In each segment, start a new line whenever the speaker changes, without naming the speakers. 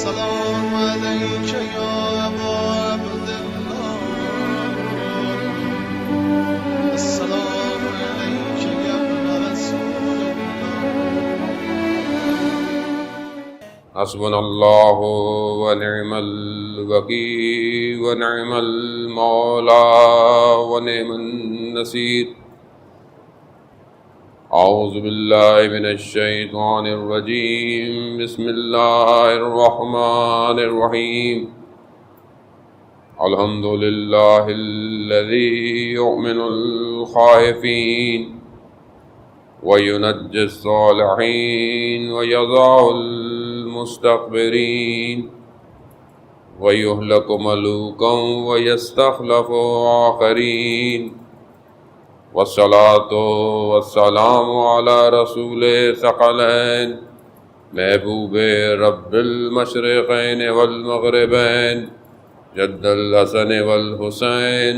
السلام عليك يا أبا عبد الله السلام عليك يا ابن رسول الله
حسبنا الله ونعم الوكيل ونعم المولى ونعم النصير. أعوذ بالله من الشيطان الرجيم. بسم الله الرحمن الرحيم. الحمد لله الذي يؤمن الخائفين وينجي الصالحين ويضع المستكبرين ويهلك ملوكا ويستخلف آخرين. والصلاة والسلام على رسول ثقلين محبوب رب المشرقين والمغربين جد الحسن والحسين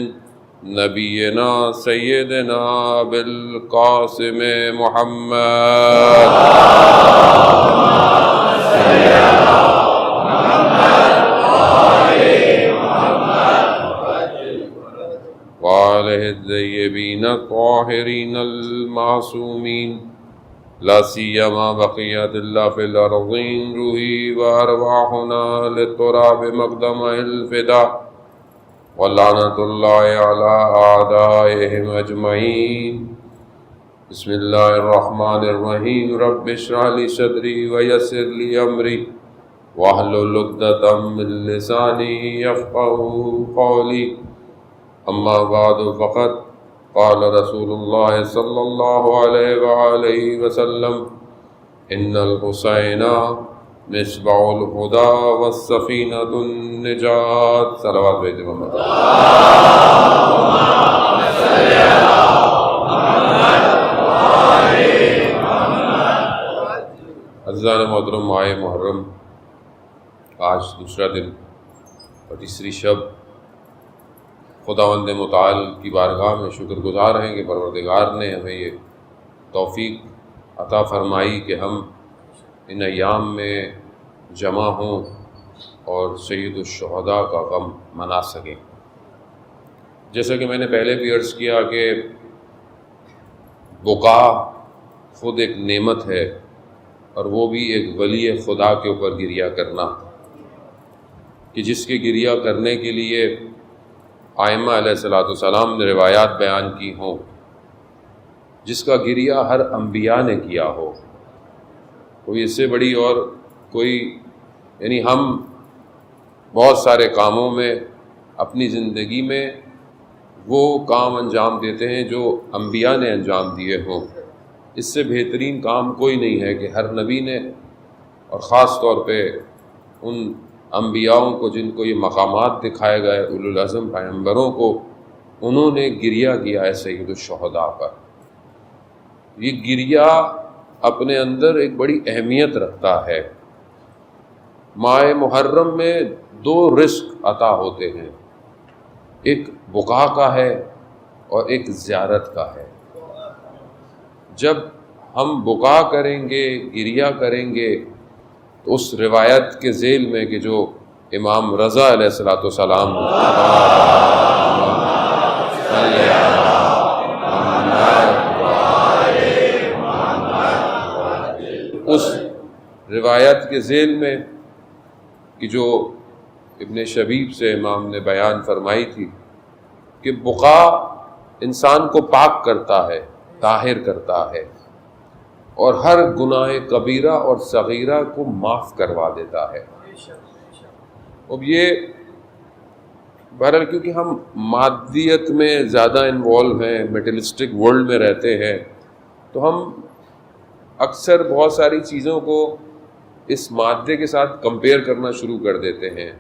نبينا سيدنا بالقاسم محمد وآله الطيبين الطاهرين المعصومين لا سيما بقية الله في الأرضين روحي وأرواحنا للتراب مقدم الفداء ولعنة الله على أعدائهم أجمعين. بسم الله الرحمن الرحيم. رب اشرح لي صدري ويسر لي أمري واحلل عقدة من لساني يفقهوا قولي. أما بعد فقد قال رسول الله صلى الله عليه وآله وسلم إن الحسين مصباح الهدى والسفينة النجاة. صلوات بھیجے محمد. عزیزان محترم، ماہ محرم آج دوسرا دن اور تیسری شب. خداوند متعال کی بارگاہ میں شکر گزار ہیں کہ پروردگار نے ہمیں یہ توفیق عطا فرمائی کہ ہم ان ایام میں جمع ہوں اور سید الشہداء کا غم منا سکیں. جیسا کہ میں نے پہلے بھی عرض کیا کہ بقا خود ایک نعمت ہے اور وہ بھی ایک ولی خدا کے اوپر گریہ کرنا کہ جس کے گریہ کرنے کے لیے آئمہ علیہ السلام نے روایات بیان کی ہوں، جس کا گریہ ہر انبیاء نے کیا ہو. کوئی اس سے بڑی اور کوئی یعنی ہم بہت سارے کاموں میں اپنی زندگی میں وہ کام انجام دیتے ہیں جو انبیاء نے انجام دیے ہوں. اس سے بہترین کام کوئی نہیں ہے کہ ہر نبی نے اور خاص طور پہ ان انبیاؤں کو جن کو یہ مقامات دکھائے گئے اولو العزم پیغمبروں کو، انہوں نے گریہ کیا ہے سید الشہداء پر. یہ گریہ اپنے اندر ایک بڑی اہمیت رکھتا ہے. ماہ محرم میں دو رزق عطا ہوتے ہیں، ایک بقا کا ہے اور ایک زیارت کا ہے. جب ہم بقا کریں گے، گریہ کریں گے، تو اس روایت کے ذیل میں کہ جو امام رضا علیہ السلام اس روایت کے ذیل میں کہ جو ابن شبیب سے امام نے بیان فرمائی تھی کہ بقا انسان کو پاک کرتا ہے، طاہر کرتا ہے اور ہر گناہ کبیرہ اور صغیرہ کو معاف کروا دیتا ہے. اب یہ بہرحال کیونکہ ہم مادیت میں زیادہ انوالو ہیں، میٹیرلسٹک ورلڈ میں رہتے ہیں، تو ہم اکثر بہت ساری چیزوں کو اس مادے کے ساتھ کمپیئر کرنا شروع کر دیتے ہیں.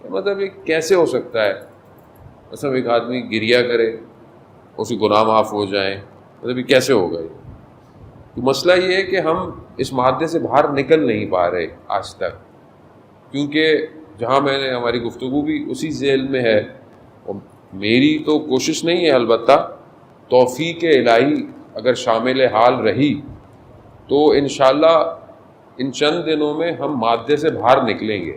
مطلب یہ کیسے ہو سکتا ہے؟ مثلا ایک آدمی گریہ کرے، اس کے گناہ معاف ہو جائیں، مطلب یہ کیسے ہوگا؟ تو مسئلہ یہ ہے کہ ہم اس مادے سے باہر نکل نہیں پا رہے آج تک، کیونکہ جہاں میں نے ہماری گفتگو بھی اسی ذیل میں ہے. اور میری تو کوشش نہیں ہے، البتہ توفیق الہی اگر شامل حال رہی تو انشاءاللہ ان چند دنوں میں ہم مادے سے باہر نکلیں گے،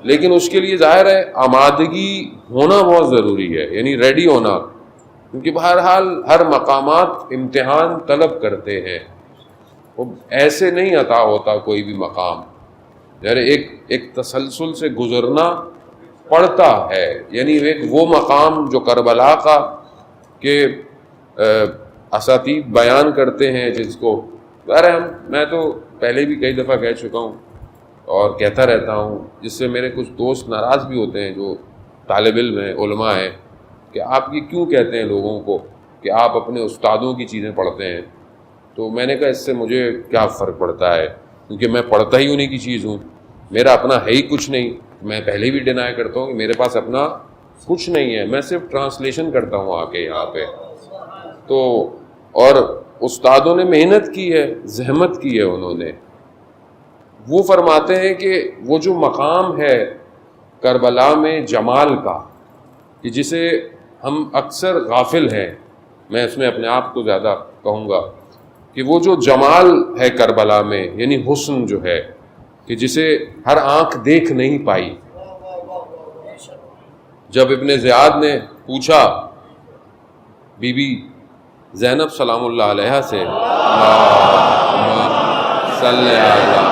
لیکن اس کے لیے ظاہر ہے آمادگی ہونا بہت ضروری ہے، یعنی ریڈی ہونا، کیونکہ بہرحال ہر مقامات امتحان طلب کرتے ہیں، وہ ایسے نہیں عطا ہوتا کوئی بھی مقام، یعنی ایک تسلسل سے گزرنا پڑتا ہے، یعنی ایک وہ مقام جو کربلا کا کہ اساتید بیان کرتے ہیں، جس کو میں تو پہلے بھی کئی دفعہ کہہ چکا ہوں اور کہتا رہتا ہوں، جس سے میرے کچھ دوست ناراض بھی ہوتے ہیں جو طالب علم ہیں، علماء ہیں، کہ آپ یہ کیوں کہتے ہیں لوگوں کو کہ آپ اپنے استادوں کی چیزیں پڑھتے ہیں؟ تو میں نے کہا اس سے مجھے کیا فرق پڑتا ہے، کیونکہ میں پڑھتا ہی انہیں کی چیز ہوں، میرا اپنا ہے ہی کچھ نہیں۔ میں پہلے بھی ڈینائی کرتا ہوں کہ میرے پاس اپنا کچھ نہیں ہے، میں صرف ٹرانسلیشن کرتا ہوں آ کے یہاں پہ۔ تو اور استادوں نے محنت کی ہے، زحمت کی ہے انہوں نے۔ وہ فرماتے ہیں کہ وہ جو مقام ہے کربلا میں جمال کا، کہ جسے ہم اکثر غافل ہیں، میں اس میں اپنے آپ کو زیادہ کہوں گا کہ وہ جو جمال ہے کربلا میں، یعنی حسن جو ہے کہ جسے ہر آنکھ دیکھ نہیں پائی۔ جب ابن زیاد نے پوچھا بی بی زینب سلام اللہ علیہ سے، صلی اللہ،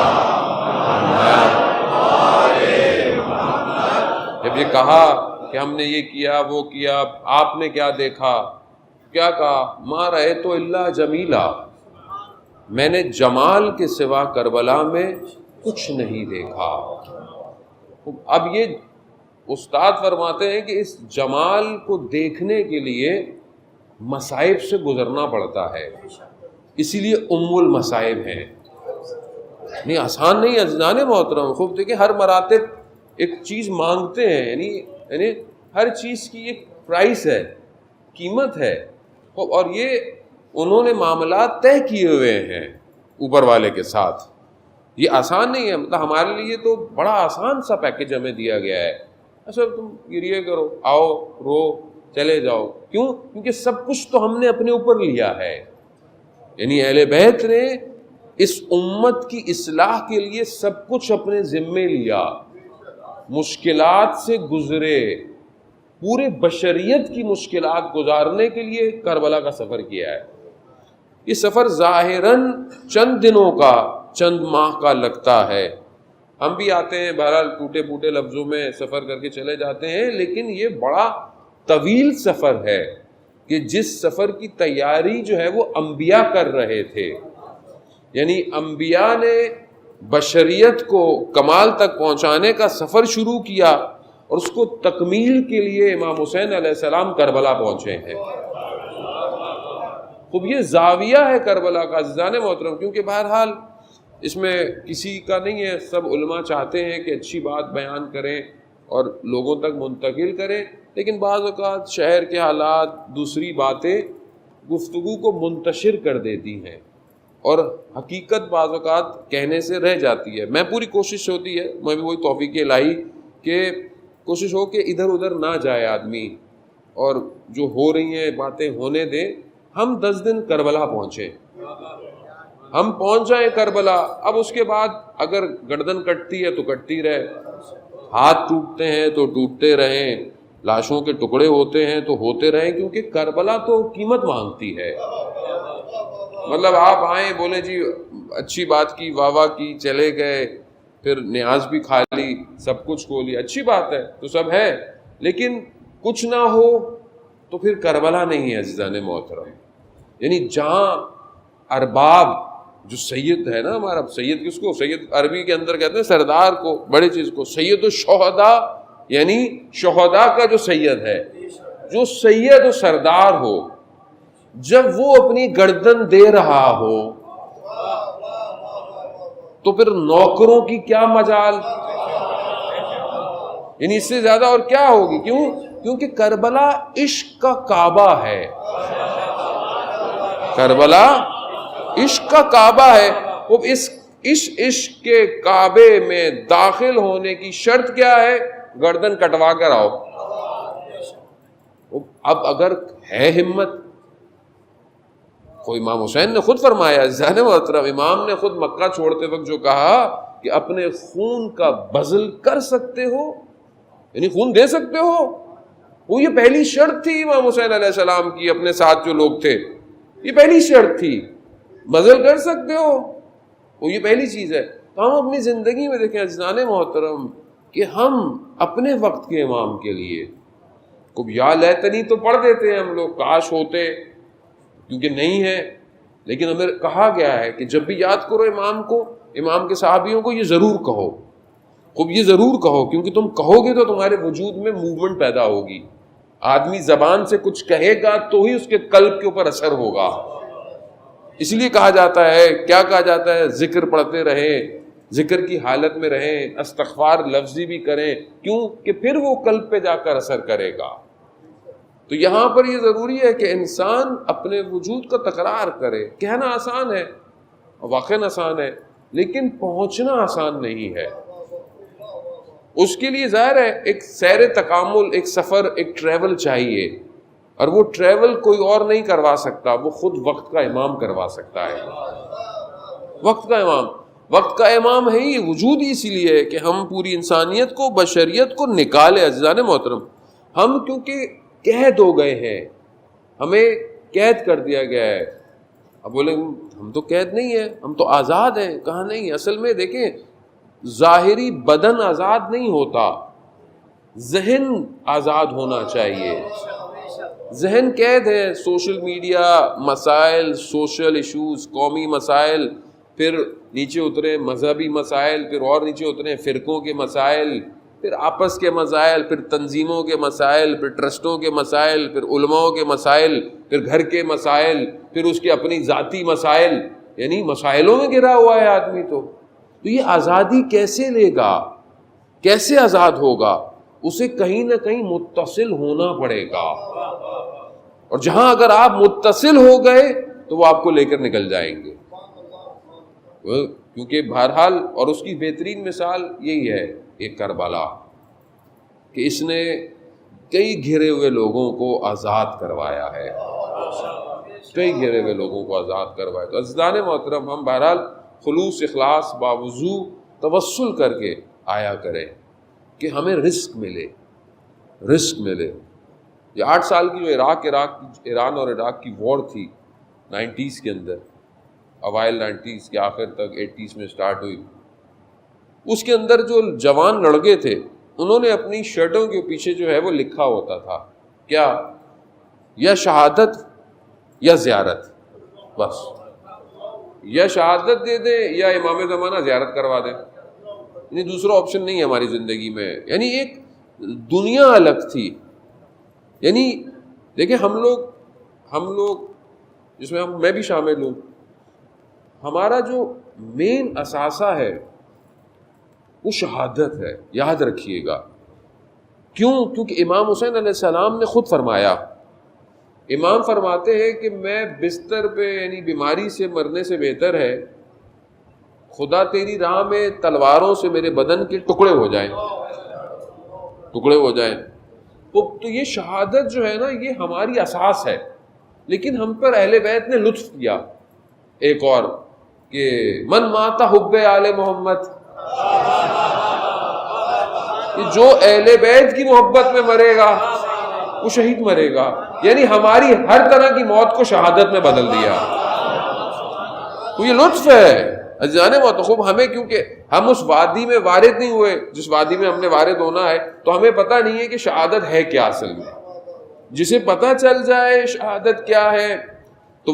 جب یہ کہا کہ ہم نے یہ کیا وہ کیا، آپ نے کیا دیکھا؟ کیا کہا؟ ما رأیت الا جمیلا، میں نے جمال کے سوا کربلا میں کچھ نہیں دیکھا۔ اب یہ استاد فرماتے ہیں کہ اس جمال کو دیکھنے کے لیے مصائب سے گزرنا پڑتا ہے، اسی لیے ام المصائب ہیں، نہیں آسان نہیں ہے عزیزان محترم۔ خوب دیکھیں، ہر مراتب ایک چیز مانگتے ہیں، یعنی ہر چیز کی ایک پرائس ہے، قیمت ہے، اور یہ انہوں نے معاملات طے کیے ہوئے ہیں اوپر والے کے ساتھ۔ یہ آسان نہیں ہے، مطلب ہمارے لیے تو بڑا آسان سا پیکج ہمیں دیا گیا ہے، اچھا تم گریے کرو، آؤ رو چلے جاؤ، کیوں؟ کیونکہ سب کچھ تو ہم نے اپنے اوپر لیا ہے، یعنی اہل بیت نے اس امت کی اصلاح کے لیے سب کچھ اپنے ذمے لیا، مشکلات سے گزرے، پورے بشریت کی مشکلات گزارنے کے لیے کربلا کا سفر کیا ہے۔ یہ سفر ظاہراً چند دنوں کا، چند ماہ کا لگتا ہے، ہم بھی آتے ہیں بہرحال ٹوٹے پھوٹے لفظوں میں سفر کر کے چلے جاتے ہیں، لیکن یہ بڑا طویل سفر ہے کہ جس سفر کی تیاری جو ہے وہ انبیاء کر رہے تھے، یعنی انبیاء نے بشریت کو کمال تک پہنچانے کا سفر شروع کیا، اور اس کو تکمیل کے لیے امام حسین علیہ السلام کربلا پہنچے ہیں۔ خوب یہ زاویہ ہے کربلا کا عزیزان محترم، کیونکہ بہرحال اس میں کسی کا نہیں ہے، سب علماء چاہتے ہیں کہ اچھی بات بیان کریں اور لوگوں تک منتقل کریں، لیکن بعض اوقات شہر کے حالات، دوسری باتیں گفتگو کو منتشر کر دیتی ہیں، اور حقیقت بعض اوقات کہنے سے رہ جاتی ہے۔ میں پوری کوشش ہوتی ہے، میں بھی وہی توفیق الہی کہ کوشش ہو کہ ادھر ادھر نہ جائے آدمی، اور جو ہو رہی ہیں باتیں ہونے دیں۔ ہم 10 دن کربلا پہنچے، ہم پہنچ جائیں کربلا، اب اس کے بعد اگر گردن کٹتی ہے تو کٹتی رہے، ہاتھ ٹوٹتے ہیں تو ٹوٹتے رہیں، لاشوں کے ٹکڑے ہوتے ہیں تو ہوتے رہیں، کیونکہ کربلا تو قیمت مانگتی ہے۔ مطلب آپ آئیں بولے جی اچھی بات کی، واہ واہ کی، چلے گئے، پھر نیاز بھی کھا لی، سب کچھ کھو لیا، اچھی بات ہے تو سب ہے، لیکن کچھ نہ ہو تو پھر کربلا نہیں ہے عزیزان محترم۔ یعنی جہاں ارباب جو سید ہے نا ہمارا، سید کس کو؟ سید عربی کے اندر کہتے ہیں سردار کو، بڑے چیز کو، سید الشہداء، یعنی شہداء کا جو سید ہے، جو سید و سردار ہو، جب وہ اپنی گردن دے رہا ہو تو پھر نوکروں کی کیا مجال، یعنی اس سے زیادہ اور کیا ہوگی؟ کیوں؟ کیونکہ کربلا عشق کا کعبہ ہے، کربلا عشق کا کعبہ ہے۔ وہ اس عشق کے کعبے میں داخل ہونے کی شرط کیا ہے؟ گردن کٹوا کر آؤ۔ اب اگر ہے ہمت، کوئی امام حسین نے خود فرمایا عزیزان محترم، امام نے خود مکہ چھوڑتے وقت جو کہا کہ اپنے خون کا بذل کر سکتے ہو، یعنی خون دے سکتے ہو، وہ یہ پہلی شرط تھی امام حسین علیہ السلام کی، اپنے ساتھ جو لوگ تھے یہ پہلی شرط تھی، بذل کر سکتے ہو، وہ یہ پہلی چیز ہے۔ تو ہم اپنی زندگی میں دیکھیں عزیزان محترم کہ ہم اپنے وقت کے امام کے لیے کب یا لیتنی تو پڑھ دیتے ہیں ہم لوگ، کاش ہوتے، کیونکہ نہیں ہے، لیکن ہمیں کہا گیا ہے کہ جب بھی یاد کرو امام کو، امام کے صحابیوں کو، یہ ضرور کہو، خوب یہ ضرور کہو، کیونکہ تم کہو گے تو تمہارے وجود میں موومنٹ پیدا ہوگی۔ آدمی زبان سے کچھ کہے گا تو ہی اس کے قلب کے اوپر اثر ہوگا۔ اس لیے کہا جاتا ہے، کیا کہا جاتا ہے، ذکر پڑھتے رہیں، ذکر کی حالت میں رہیں، استغفار لفظی بھی کریں، کیوں کہ پھر وہ قلب پہ جا کر اثر کرے گا۔ تو یہاں پر یہ ضروری ہے کہ انسان اپنے وجود کا تکرار کرے۔ کہنا آسان ہے، واقعاً آسان ہے، لیکن پہنچنا آسان نہیں ہے۔ اس کے لیے ظاہر ہے ایک سیر تکامل، ایک سفر، ایک ٹریول چاہیے، اور وہ ٹریول کوئی اور نہیں کروا سکتا، وہ خود وقت کا امام کروا سکتا ہے۔ وقت کا امام، وقت کا امام ہے ہی، وجود ہی اسی لیے ہے کہ ہم پوری انسانیت کو، بشریت کو نکالے۔ عزیزان محترم، ہم کیونکہ قید ہو گئے ہیں، ہمیں قید کر دیا گیا ہے۔ اب بولیں ہم تو قید نہیں ہیں، ہم تو آزاد ہیں، کہاں نہیں۔ اصل میں دیکھیں، ظاہری بدن آزاد نہیں ہوتا، ذہن آزاد ہونا چاہیے۔ ذہن قید ہے، سوشل میڈیا، مسائل، سوشل ایشوز، قومی مسائل، پھر نیچے اترے مذہبی مسائل، پھر اور نیچے اترے فرقوں کے مسائل، پھر آپس کے مسائل، پھر تنظیموں کے مسائل، پھر ٹرسٹوں کے مسائل، پھر علماء کے مسائل، پھر گھر کے مسائل، پھر اس کے اپنی ذاتی مسائل، یعنی مسائلوں میں گھرا ہوا ہے آدمی۔ تو یہ آزادی کیسے لے گا، کیسے آزاد ہوگا؟ اسے کہیں نہ کہیں متصل ہونا پڑے گا، اور جہاں اگر آپ متصل ہو گئے تو وہ آپ کو لے کر نکل جائیں گے۔ کیونکہ بہرحال، اور اس کی بہترین مثال یہی ہے ایک کربلا، کہ اس نے کئی گھرے ہوئے لوگوں کو آزاد کروایا ہے، کئی گھرے ہوئے لوگوں کو آزاد کروایا۔ تو عزیزان محترم، ہم بہرحال خلوص، اخلاص، باوضو توسل کر کے آیا کریں کہ ہمیں رزق ملے، رزق ملے۔ یہ 8 سال کی جو ایران اور عراق کی وار تھی 90s کے اندر، اوائل 90s کے آخر تک 80s میں سٹارٹ ہوئی، اس کے اندر جو جوان لڑکے تھے، انہوں نے اپنی شرٹوں کے پیچھے جو ہے وہ لکھا ہوتا تھا کیا، یا شہادت یا زیارت، بس یا شہادت دے دیں یا امام زمانہ زیارت کروا دیں، یعنی دوسرا آپشن نہیں ہے ہماری زندگی میں۔ یعنی ایک دنیا الگ تھی۔ یعنی دیکھیں ہم لوگ جس میں میں بھی شامل ہوں، ہمارا جو مین اثاثہ ہے وہ شہادت ہے، یاد رکھیے گا۔ کیوں؟ کیونکہ امام حسین علیہ السلام نے خود فرمایا، امام فرماتے ہیں کہ میں بستر پہ، یعنی بیماری سے مرنے سے بہتر ہے خدا تیری راہ میں تلواروں سے میرے بدن کے ٹکڑے ہو جائیں، ٹکڑے ہو جائیں۔ تو یہ شہادت جو ہے نا، یہ ہماری اساس ہے، لیکن ہم پر اہل بیت نے لطف کیا ایک اور، کہ من مات حب آل محمد، کہ جو اہل بیت کی محبت میں مرے گا وہ شہید مرے گا۔ یعنی ہماری ہر طرح کی موت کو شہادت میں بدل دیا۔ تو یہ لطف ہے عزیزان محترم ہمیں، کیونکہ ہم اس وادی میں وارد نہیں ہوئے جس وادی میں ہم نے وارد ہونا ہے، تو ہمیں پتہ نہیں ہے کہ شہادت ہے کیا اصل میں۔ جسے پتہ چل جائے شہادت کیا ہے تو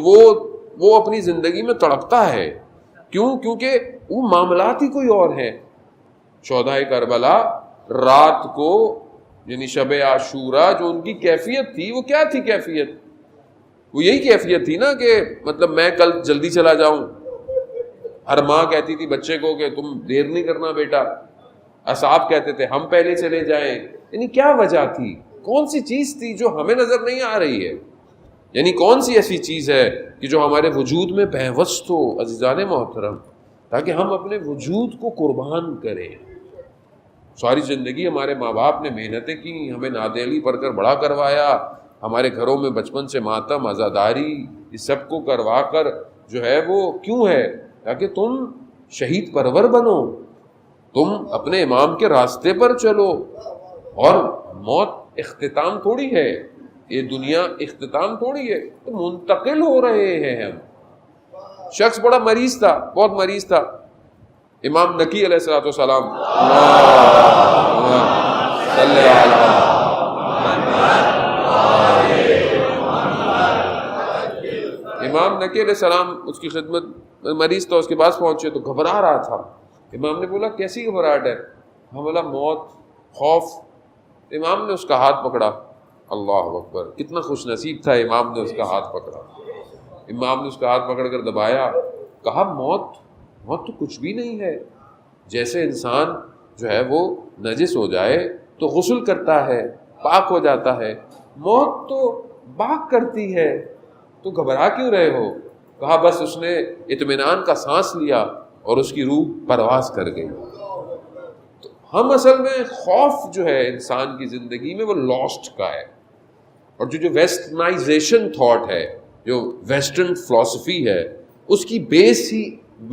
وہ اپنی زندگی میں تڑپتا ہے۔ کیوں؟ کیونکہ وہ معاملات ہی کوئی اور ہیں۔ شہدائے کربلا رات کو، یعنی شب عاشورہ، جو ان کی کیفیت تھی وہ کیا تھی؟ کیفیت وہ یہی کیفیت تھی نا کہ مطلب میں کل جلدی چلا جاؤں۔ ہر ماں کہتی تھی بچے کو کہ تم دیر نہیں کرنا بیٹا، اصحاب کہتے تھے ہم پہلے چلے جائیں۔ یعنی کیا وجہ تھی؟ کون سی چیز تھی جو ہمیں نظر نہیں آ رہی ہے؟ یعنی کون سی ایسی چیز ہے کہ جو ہمارے وجود میں پیوست ہو عزیزان محترم، تاکہ ہم اپنے وجود کو قربان کریں۔ ساری زندگی ہمارے ماں باپ نے محنتیں کی، ہمیں نادیلی پڑھ کر بڑا کروایا، ہمارے گھروں میں بچپن سے ماتم، عزاداری، اس سب کو کروا کر جو ہے وہ کیوں ہے؟ تاکہ تم شہید پرور بنو، تم اپنے امام کے راستے پر چلو. اور موت اختتام تھوڑی ہے، یہ دنیا اختتام تھوڑی ہے، تو منتقل ہو رہے ہیں ہم. شخص بڑا مریض تھا، بہت مریض تھا. امام نقی علیہ الصلوۃ والسلام امام نقی علیہ السلام اس کی خدمت، مریض تھا، اس کے پاس پہنچے تو گھبرا رہا تھا. امام نے بولا کیسی گھبراہٹ ہے؟ ہم بولا موت، خوف. امام نے اس کا ہاتھ پکڑا. اللہ اکبر، کتنا خوش نصیب تھا. امام نے اس کا ہاتھ پکڑا، امام نے اس کا ہاتھ پکڑ کر دبایا، کہا موت تو کچھ بھی نہیں ہے. جیسے انسان جو ہے وہ نجس ہو جائے تو غسل کرتا ہے، پاک ہو جاتا ہے، موت تو پاک کرتی ہے، تو گھبرا کیوں رہے ہو؟ کہا بس اس نے اطمینان کا سانس لیا اور اس کی روح پرواز کر گئی. تو ہم اصل میں خوف جو ہے انسان کی زندگی میں وہ لاسٹ کا ہے. اور جو ویسٹرنائزیشن تھاٹ ہے، جو ویسٹرن فلسفی ہے، اس کی بیس ہی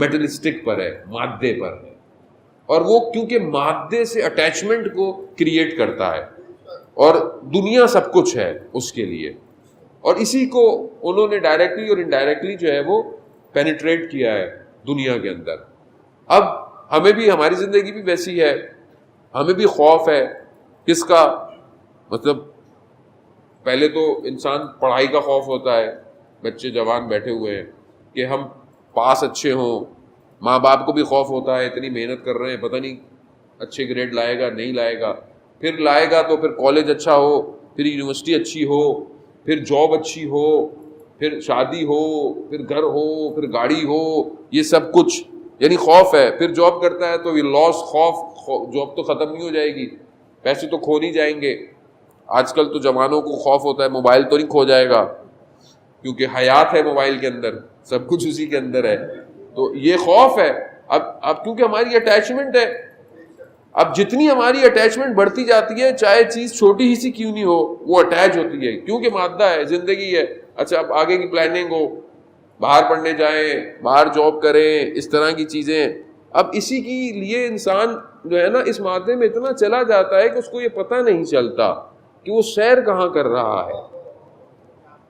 میٹلسٹک پر ہے، مادے پر ہے. اور وہ کیونکہ مادے سے اٹیچمنٹ کو کریٹ کرتا ہے، اور دنیا سب کچھ ہے اس کے لیے، اور اسی کو انہوں نے ڈائریکٹلی اور انڈائریکٹلی جو ہے وہ پینیٹریٹ کیا ہے دنیا کے اندر. اب ہمیں بھی، ہماری زندگی بھی ویسی ہے، ہمیں بھی خوف ہے. کس کا؟ مطلب پہلے تو انسان پڑھائی کا خوف ہوتا ہے، بچے جوان بیٹھے ہوئے ہیں کہ ہم پاس اچھے ہوں. ماں باپ کو بھی خوف ہوتا ہے، اتنی محنت کر رہے ہیں، پتہ نہیں اچھے گریڈ لائے گا نہیں لائے گا. پھر لائے گا تو پھر کالج اچھا ہو، پھر یونیورسٹی اچھی ہو، پھر جاب اچھی ہو، پھر شادی ہو، پھر گھر ہو، پھر گاڑی ہو، یہ سب کچھ یعنی خوف ہے. پھر جاب کرتا ہے تو یہ لاس، خوف، جاب تو ختم نہیں ہو جائے گی، پیسے تو کھو نہیں جائیں گے. آج کل تو جوانوں کو خوف ہوتا ہے موبائل تو نہیں کھو جائے گا، کیونکہ حیات ہے موبائل کے اندر، سب کچھ اسی کے اندر ہے. تو یہ خوف ہے. اب کیونکہ ہماری اٹیچمنٹ ہے، اب جتنی ہماری اٹیچمنٹ بڑھتی جاتی ہے، چاہے چیز چھوٹی ہی سی کیوں نہیں ہو، وہ اٹیچ ہوتی ہے، کیونکہ مادہ ہے، زندگی ہے. اچھا اب آگے کی پلاننگ ہو، باہر پڑھنے جائیں، باہر جاب کریں، اس طرح کی چیزیں. اب اسی کے لیے انسان جو ہے نا اس مادے میں اتنا چلا جاتا ہے کہ اس کو یہ پتہ نہیں چلتا کہ وہ سیر کہاں کر رہا ہے.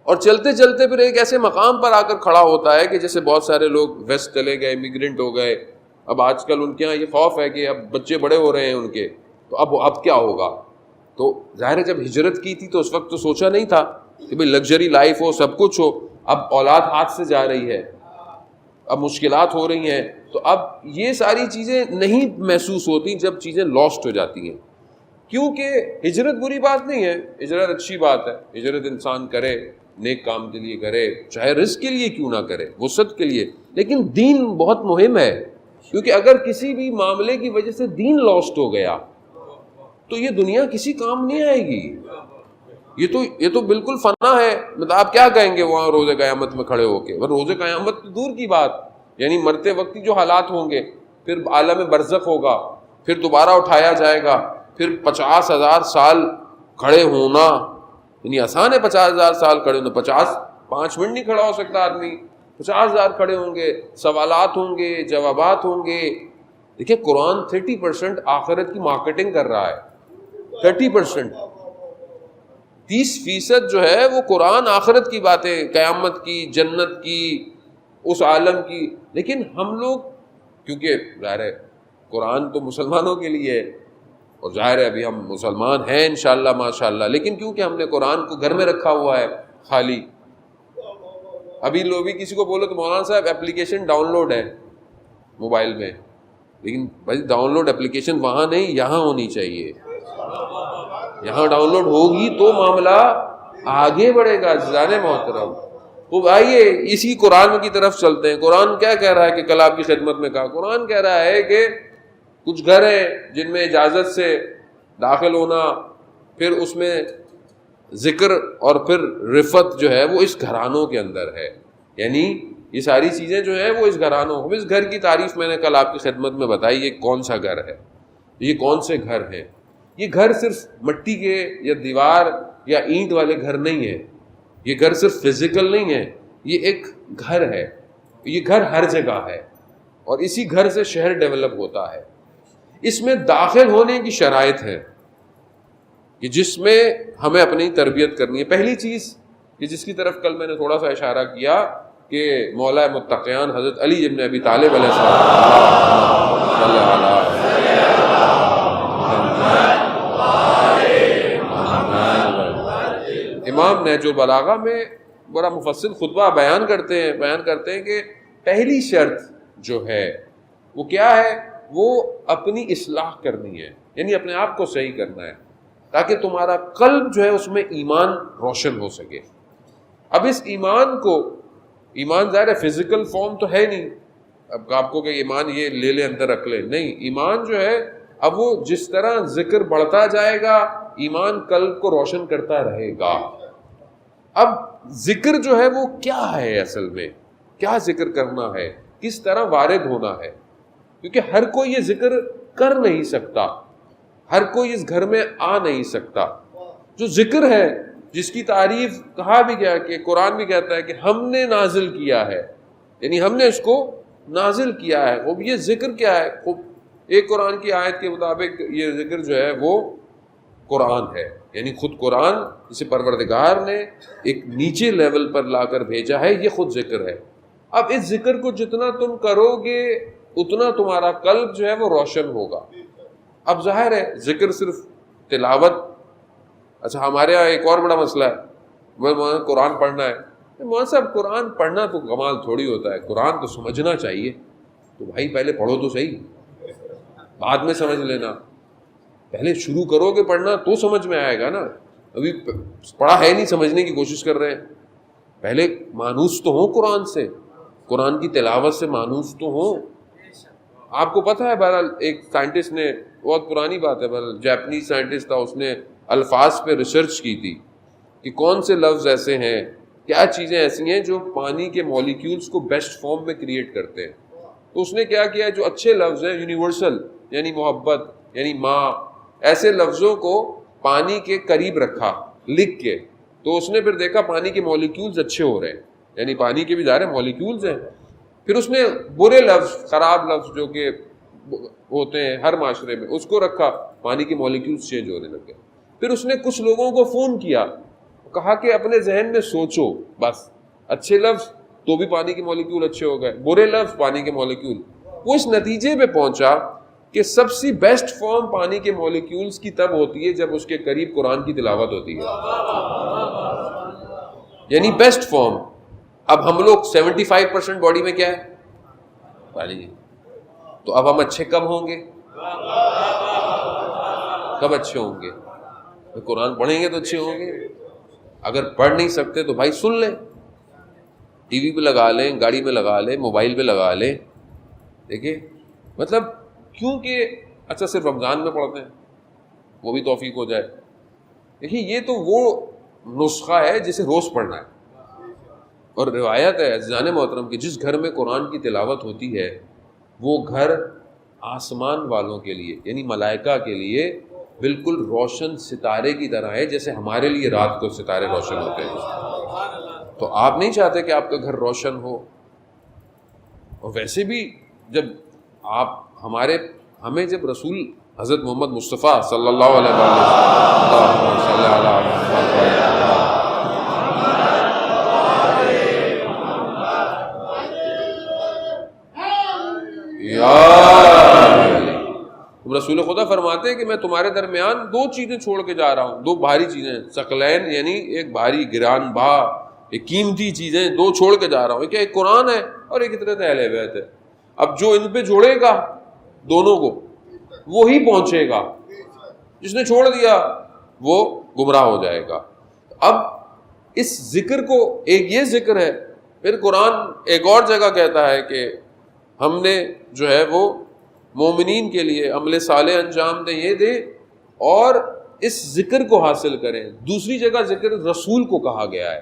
اور چلتے چلتے پھر ایک ایسے مقام پر آ کر کھڑا ہوتا ہے کہ جیسے بہت سارے لوگ ویسٹ چلے گئے، امیگرینٹ ہو گئے. اب آج کل ان کے یہاں یہ خوف ہے کہ اب بچے بڑے ہو رہے ہیں ان کے، تو اب کیا ہوگا. تو ظاہر ہے جب ہجرت کی تھی تو اس وقت تو سوچا نہیں تھا کہ بھئی لگژری لائف ہو، سب کچھ ہو. اب اولاد ہاتھ سے جا رہی ہے، اب مشکلات ہو رہی ہیں، تو اب یہ ساری چیزیں نہیں محسوس ہوتی جب چیزیں لاسٹ ہو جاتی ہیں. کیونکہ ہجرت بری بات نہیں ہے، ہجرت اچھی بات ہے. ہجرت انسان کرے، نیک کام کے لیے کرے، چاہے رزق کے لیے کیوں نہ کرے، وسعت کے لیے. لیکن دین بہت مہم ہے، کیونکہ اگر کسی بھی معاملے کی وجہ سے دین لاسٹ ہو گیا تو یہ دنیا کسی کام نہیں آئے گی. یہ تو بالکل فنا ہے. مطلب آپ کیا کہیں گے وہاں روز قیامت میں کھڑے ہو کے؟ روز قیامت تو دور کی بات، یعنی مرتے وقت جو حالات ہوں گے، پھر عالم برزخ ہوگا، پھر دوبارہ اٹھایا جائے گا، پھر 50,000 سال کھڑے ہونا یعنی آسان ہے. 50,000 سال کھڑے ہونا، 5 منٹ نہیں کھڑا ہو سکتا آدمی. 50,000 کھڑے ہوں گے، سوالات ہوں گے، جوابات ہوں گے. دیکھیں قرآن 30% آخرت کی مارکیٹنگ کر رہا ہے. 30%، 30% جو ہے وہ قرآن آخرت کی باتیں، قیامت کی، جنت کی، اس عالم کی. لیکن ہم لوگ کیونکہ ظاہر ہے قرآن تو مسلمانوں کے لیے ہے، اور ظاہر ہے ابھی ہم مسلمان ہیں انشاءاللہ ماشاءاللہ، لیکن کیونکہ ہم نے قرآن کو گھر میں رکھا ہوا ہے خالی. ابھی لوگ بھی کسی کو بولو تو مولانا صاحب اپلیکیشن ڈاؤن لوڈ ہے موبائل میں، لیکن بھائی ڈاؤن لوڈ اپلیکیشن وہاں نہیں، یہاں ہونی چاہیے. یہاں ڈاؤن لوڈ ہوگی تو معاملہ آگے بڑھے گا. عزیزان محترم، وہ آئیے اسی قرآن کی طرف چلتے ہیں. قرآن کیا کہہ رہا ہے کہ کل آپ کی خدمت میں کہا، قرآن کہہ رہا ہے کہ کچھ گھر ہیں جن میں اجازت سے داخل ہونا، پھر اس میں ذکر اور پھر رفت جو ہے وہ اس گھرانوں کے اندر ہے. یعنی یہ ساری چیزیں جو ہیں وہ اس گھرانوں. اس گھر کی تعریف میں نے کل آپ کی خدمت میں بتائی. یہ کون سا گھر ہے، یہ کون سے گھر ہیں؟ یہ گھر صرف مٹی کے یا دیوار یا اینٹ والے گھر نہیں ہیں. یہ گھر صرف فزیکل نہیں ہے، یہ ایک گھر ہے، یہ گھر ہر جگہ ہے، اور اسی گھر سے شہر ڈیولپ ہوتا ہے. اس میں داخل ہونے کی شرائط ہے کہ جس میں ہمیں اپنی تربیت کرنی ہے. پہلی چیز کہ جس کی طرف کل میں نے تھوڑا سا اشارہ کیا کہ مولا متقیان حضرت علی ابن ابی طالب علیہ امام نہج البلاغہ میں بڑا مفصل خطبہ بیان کرتے ہیں کہ پہلی شرط جو ہے وہ کیا ہے، وہ اپنی اصلاح کرنی ہے، یعنی اپنے آپ کو صحیح کرنا ہے تاکہ تمہارا قلب جو ہے اس میں ایمان روشن ہو سکے. اب اس ایمان ظاہر ہے فزیکل فارم تو ہے نہیں، اب آپ کو کہ ایمان یہ لے لے اندر رکھ لے، نہیں، ایمان جو ہے اب وہ جس طرح ذکر بڑھتا جائے گا ایمان قلب کو روشن کرتا رہے گا. اب ذکر جو ہے وہ کیا ہے، اصل میں کیا ذکر کرنا ہے، کس طرح وارد ہونا ہے، کیونکہ ہر کوئی یہ ذکر کر نہیں سکتا، ہر کوئی اس گھر میں آ نہیں سکتا. جو ذکر ہے جس کی تعریف کہا بھی گیا کہ قرآن بھی کہتا ہے کہ ہم نے نازل کیا ہے، یعنی ہم نے اس کو نازل کیا ہے. وہ یہ ذکر کیا ہے، ایک قرآن کی آیت کے مطابق یہ ذکر جو ہے وہ قرآن ہے، یعنی خود قرآن جسے پروردگار نے ایک نیچے لیول پر لا کر بھیجا ہے، یہ خود ذکر ہے. اب اس ذکر کو جتنا تم کرو گے اتنا تمہارا قلب جو ہے وہ روشن ہوگا. اب ظاہر ہے ذکر صرف تلاوت، اچھا ہمارے یہاں ایک اور بڑا مسئلہ ہے، قرآن پڑھنا ہے. مولانا صاحب قرآن پڑھنا تو کمال تھوڑی ہوتا ہے، قرآن تو سمجھنا چاہیے. تو بھائی پہلے پڑھو تو صحیح، بعد میں سمجھ لینا. پہلے شروع کرو گے پڑھنا تو سمجھ میں آئے گا نا. ابھی پڑھا ہے نہیں، سمجھنے کی کوشش کر رہے ہیں. پہلے مانوس تو ہوں قرآن سے، قرآن کی تلاوت سے مانوس تو ہوں. آپ کو پتہ ہے بہرحال ایک سائنٹسٹ نے، بہت پرانی بات ہے، بہرحال جاپنیز سائنٹسٹ تھا، اس نے الفاظ پہ ریسرچ کی تھی کہ کون سے لفظ ایسے ہیں، کیا چیزیں ایسی ہیں جو پانی کے مالیکیولز کو بیسٹ فارم میں کریٹ کرتے ہیں. تو اس نے کیا کیا، جو اچھے لفظ ہیں یونیورسل، یعنی محبت، یعنی ماں، ایسے لفظوں کو پانی کے قریب رکھا لکھ کے. تو اس نے پھر دیکھا پانی کے مالیکیولز اچھے ہو رہے ہیں، یعنی پانی کے بھی ظاہر مالیکیولز ہیں. پھر اس نے برے لفظ، خراب لفظ جو کہ ہوتے ہیں ہر معاشرے میں، اس کو رکھا، پانی کے مالیکیولز چینج ہونے لگے. پھر اس نے کچھ لوگوں کو فون کیا، کہا کہ اپنے ذہن میں سوچو، بس اچھے لفظ تو بھی پانی کے مالیکیول اچھے ہو گئے، برے لفظ پانی کے مالیکیول. وہ اس نتیجے پہ پہنچا کہ سب سے بیسٹ فارم پانی کے مالیکیولز کی تب ہوتی ہے جب اس کے قریب قرآن کی تلاوت ہوتی ہے، یعنی بیسٹ فارم. اب ہم لوگ 75% باڈی میں کیا ہے، پانی. تو اب ہم اچھے کب ہوں گے، کب اچھے ہوں گے؟ قرآن پڑھیں گے تو اچھے ہوں گے. اگر پڑھ نہیں سکتے تو بھائی سن لیں، ٹی وی پہ لگا لیں، گاڑی میں لگا لیں، موبائل پہ لگا لیں. دیکھیں مطلب کیونکہ اچھا صرف رمضان میں پڑھتے ہیں، وہ بھی توفیق ہو جائے. دیکھیے یہ تو وہ نسخہ ہے جسے روز پڑھنا ہے. اور روایت ہے عزیزان محترم کہ جس گھر میں قرآن کی تلاوت ہوتی ہے وہ گھر آسمان والوں کے لیے یعنی ملائکہ کے لیے بالکل روشن ستارے کی طرح ہے، جیسے ہمارے لیے رات کو ستارے روشن ہوتے ہیں. تو آپ نہیں چاہتے کہ آپ کا گھر روشن ہو. اور ویسے بھی جب آپ ہمیں جب رسول حضرت محمد مصطفیٰ صلی اللہ علیہ رسول خدا فرماتے ہیں کہ میں تمہارے درمیان دو چیزیں چھوڑ کے جا رہا ہوں، دو بھاری چیزیں، ثقلین یعنی ایک بھاری گران بہا، ایک قیمتی چیزیں دو چھوڑ کے جا رہا ہوں. ایک قرآن ہے اور ایک اطاعت اہل بیت ہے. اب جو ان پہ جوڑے گا دونوں کو وہی پہنچے گا، جس نے چھوڑ دیا وہ گمراہ ہو جائے گا. اب اس ذکر کو، ایک یہ ذکر ہے، پھر قرآن ایک اور جگہ کہتا ہے کہ ہم نے جو ہے وہ مومنین کے لیے عمل صالح انجام دیں، یہ دے اور اس ذکر کو حاصل کریں. دوسری جگہ ذکر رسول کو کہا گیا ہے،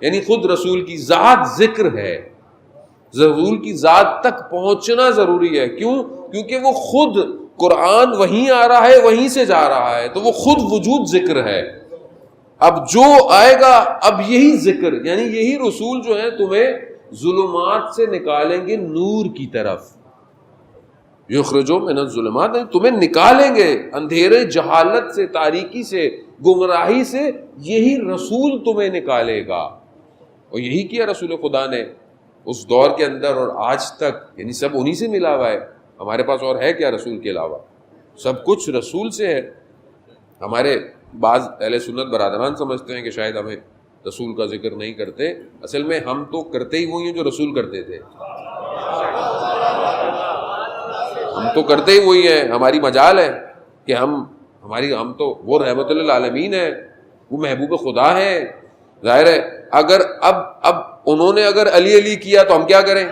یعنی خود رسول کی ذات ذکر ہے. رسول کی ذات تک پہنچنا ضروری ہے. کیوں؟ کیونکہ وہ خود قرآن وہیں آ رہا ہے، وہیں سے جا رہا ہے، تو وہ خود وجود ذکر ہے. اب جو آئے گا اب یہی ذکر یعنی یہی رسول جو ہیں تمہیں ظلمات سے نکالیں گے نور کی طرف. یخرجو من الظلمات تمہیں نکالیں گے اندھیرے جہالت سے تاریکی سے گمراہی سے. یہی رسول تمہیں نکالے گا. اور یہی کیا رسول خدا نے اس دور کے اندر اور آج تک, یعنی سب انہی سے ملا ہوا ہے. ہمارے پاس اور ہے کیا رسول کے علاوہ؟ سب کچھ رسول سے ہے. ہمارے بعض اہل سنت برادران سمجھتے ہیں کہ شاید ہمیں رسول کا ذکر نہیں کرتے. اصل میں ہم تو کرتے ہی وہی ہیں جو رسول کرتے تھے. ہم تو کرتے ہی وہی ہیں. ہماری مجال ہے کہ ہم تو وہ رحمت للعالمین ہیں, وہ محبوب خدا ہیں. ظاہر ہے اگر اب انہوں نے اگر علی کیا تو ہم کیا کریں؟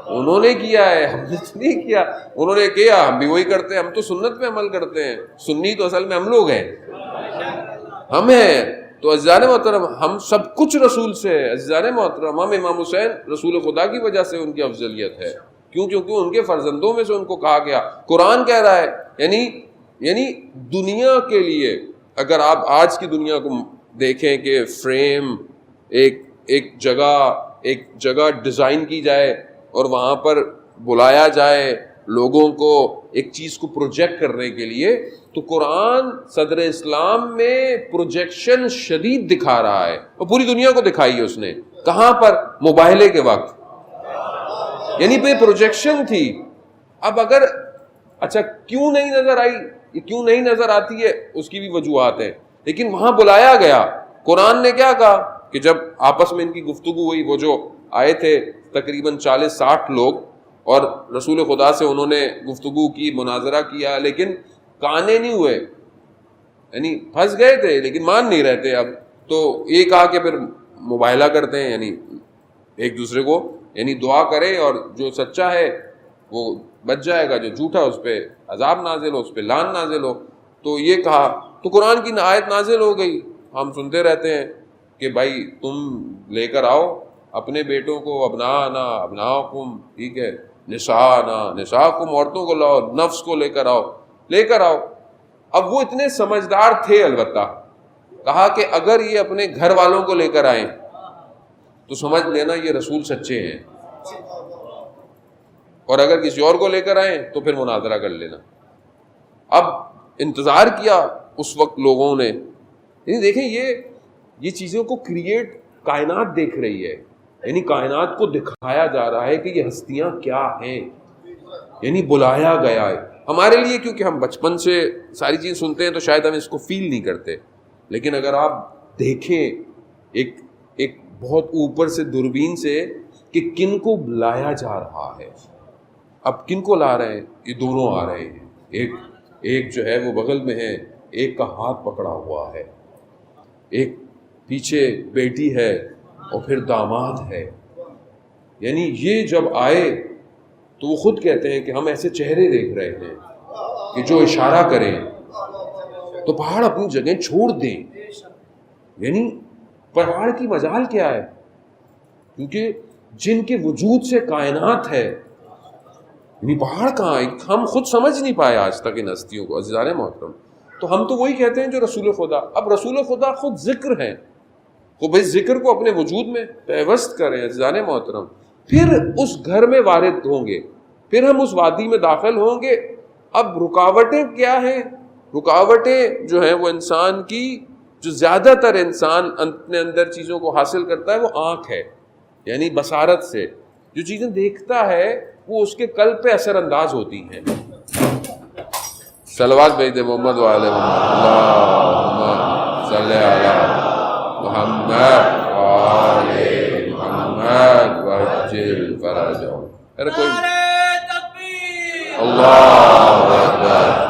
انہوں نے کیا ہے, ہم نے نہیں کیا. انہوں نے کیا, ہم بھی وہی کرتے ہیں. ہم تو سنت پہ عمل کرتے ہیں. سنی تو اصل میں ہم لوگ ہیں, ہم ہیں. تو عزیزان محترم ہم سب کچھ رسول سے ہے. عزیزان محترم ہم امام حسین رسول خدا کی وجہ سے ان کی افضلیت ہے. کیوں؟ کیونکہ ان کے فرزندوں میں سے ان کو کہا گیا. قرآن کہہ رہا ہے یعنی دنیا کے لیے اگر آپ آج کی دنیا کو دیکھیں کہ فریم ایک جگہ ڈیزائن کی جائے اور وہاں پر بلایا جائے لوگوں کو ایک چیز کو پروجیکٹ کرنے کے لیے, تو قرآن صدر اسلام میں پروجیکشن شدید دکھا رہا ہے. اور پوری دنیا کو دکھائی ہے اس نے. کہاں پر؟ مباہلے کے وقت, یعنی پہ پروجیکشن تھی. اب اگر اچھا کیوں نہیں نظر آئی, یہ کیوں نہیں نظر آتی ہے, اس کی بھی وجوہات ہیں. لیکن وہاں بلایا گیا. قرآن نے کیا کہا کہ جب آپس میں ان کی گفتگو ہوئی, وہ جو آئے تھے تقریباً 40-60 لوگ, اور رسول خدا سے انہوں نے گفتگو کی, مناظرہ کیا, لیکن کانے نہیں ہوئے, یعنی پھنس گئے تھے لیکن مان نہیں رہتے. اب تو یہ کہا کہ پھر مباہلہ کرتے ہیں, یعنی ایک دوسرے کو یعنی دعا کرے اور جو سچا ہے وہ بچ جائے گا, جو جھوٹا اس پہ عذاب نازل ہو, اس پہ لعن نازل ہو. تو یہ کہا تو قرآن کی آیت نازل ہو گئی. ہم سنتے رہتے ہیں کہ بھائی تم لے کر آؤ اپنے بیٹوں کو, ابناءکم, ٹھیک ہے, نساءکم, عورتوں کو لاؤ, نفس کو لے کر آؤ. اب وہ اتنے سمجھدار تھے, البتہ کہا کہ اگر یہ اپنے گھر والوں کو لے کر آئیں تو سمجھ لینا یہ رسول سچے ہیں, اور اگر کسی اور کو لے کر آئیں تو پھر مناظرہ کر لینا. اب انتظار کیا اس وقت لوگوں نے. یعنی دیکھیں یہ چیزوں کو کریٹ کائنات دیکھ رہی ہے, یعنی کائنات کو دکھایا جا رہا ہے کہ یہ ہستیاں کیا ہیں, یعنی بلایا گیا ہے ہمارے لیے. کیونکہ ہم بچپن سے ساری چیز سنتے ہیں تو شاید ہم اس کو فیل نہیں کرتے, لیکن اگر آپ دیکھیں ایک بہت اوپر سے دوربین سے کہ کن کو بلایا جا رہا ہے. اب کن کو لا رہے ہیں؟ یہ دونوں آ رہے ہیں. ایک جو ہے وہ بغل میں ہے, ایک کا ہاتھ پکڑا ہوا ہے, ایک پیچھے بیٹی ہے اور پھر داماد ہے. یعنی یہ جب آئے تو وہ خود کہتے ہیں کہ ہم ایسے چہرے دیکھ رہے ہیں کہ جو اشارہ کریں تو پہاڑ اپنی جگہ چھوڑ دیں. یعنی پہاڑ کی مجال کیا ہے؟ کیونکہ جن کے وجود سے کائنات ہے, یعنی پہاڑ کہاں ہے؟ ہم خود سمجھ نہیں پائے آج تک ان ہستیوں کو. عزیزان محترم تو ہم تو وہی کہتے ہیں جو رسول خدا. اب رسول خدا خود ذکر ہیں, تو بھائی ذکر کو اپنے وجود میں پیوست کریں. عزیزان محترم پھر اس گھر میں وارد ہوں گے, پھر ہم اس وادی میں داخل ہوں گے. اب رکاوٹیں کیا ہیں؟ رکاوٹیں جو ہیں وہ انسان کی, جو زیادہ تر انسان اپنے اندر چیزوں کو حاصل کرتا ہے وہ آنکھ ہے, یعنی بصارت سے جو چیزیں دیکھتا ہے وہ اس کے قلب پہ اثر انداز ہوتی ہیں. صلوات بھیج دے محمد وعلی محمد, اللہم صلی علی محمد وعلی محمد وعجل فرجہم. ارے کوئی اللہ اکبر,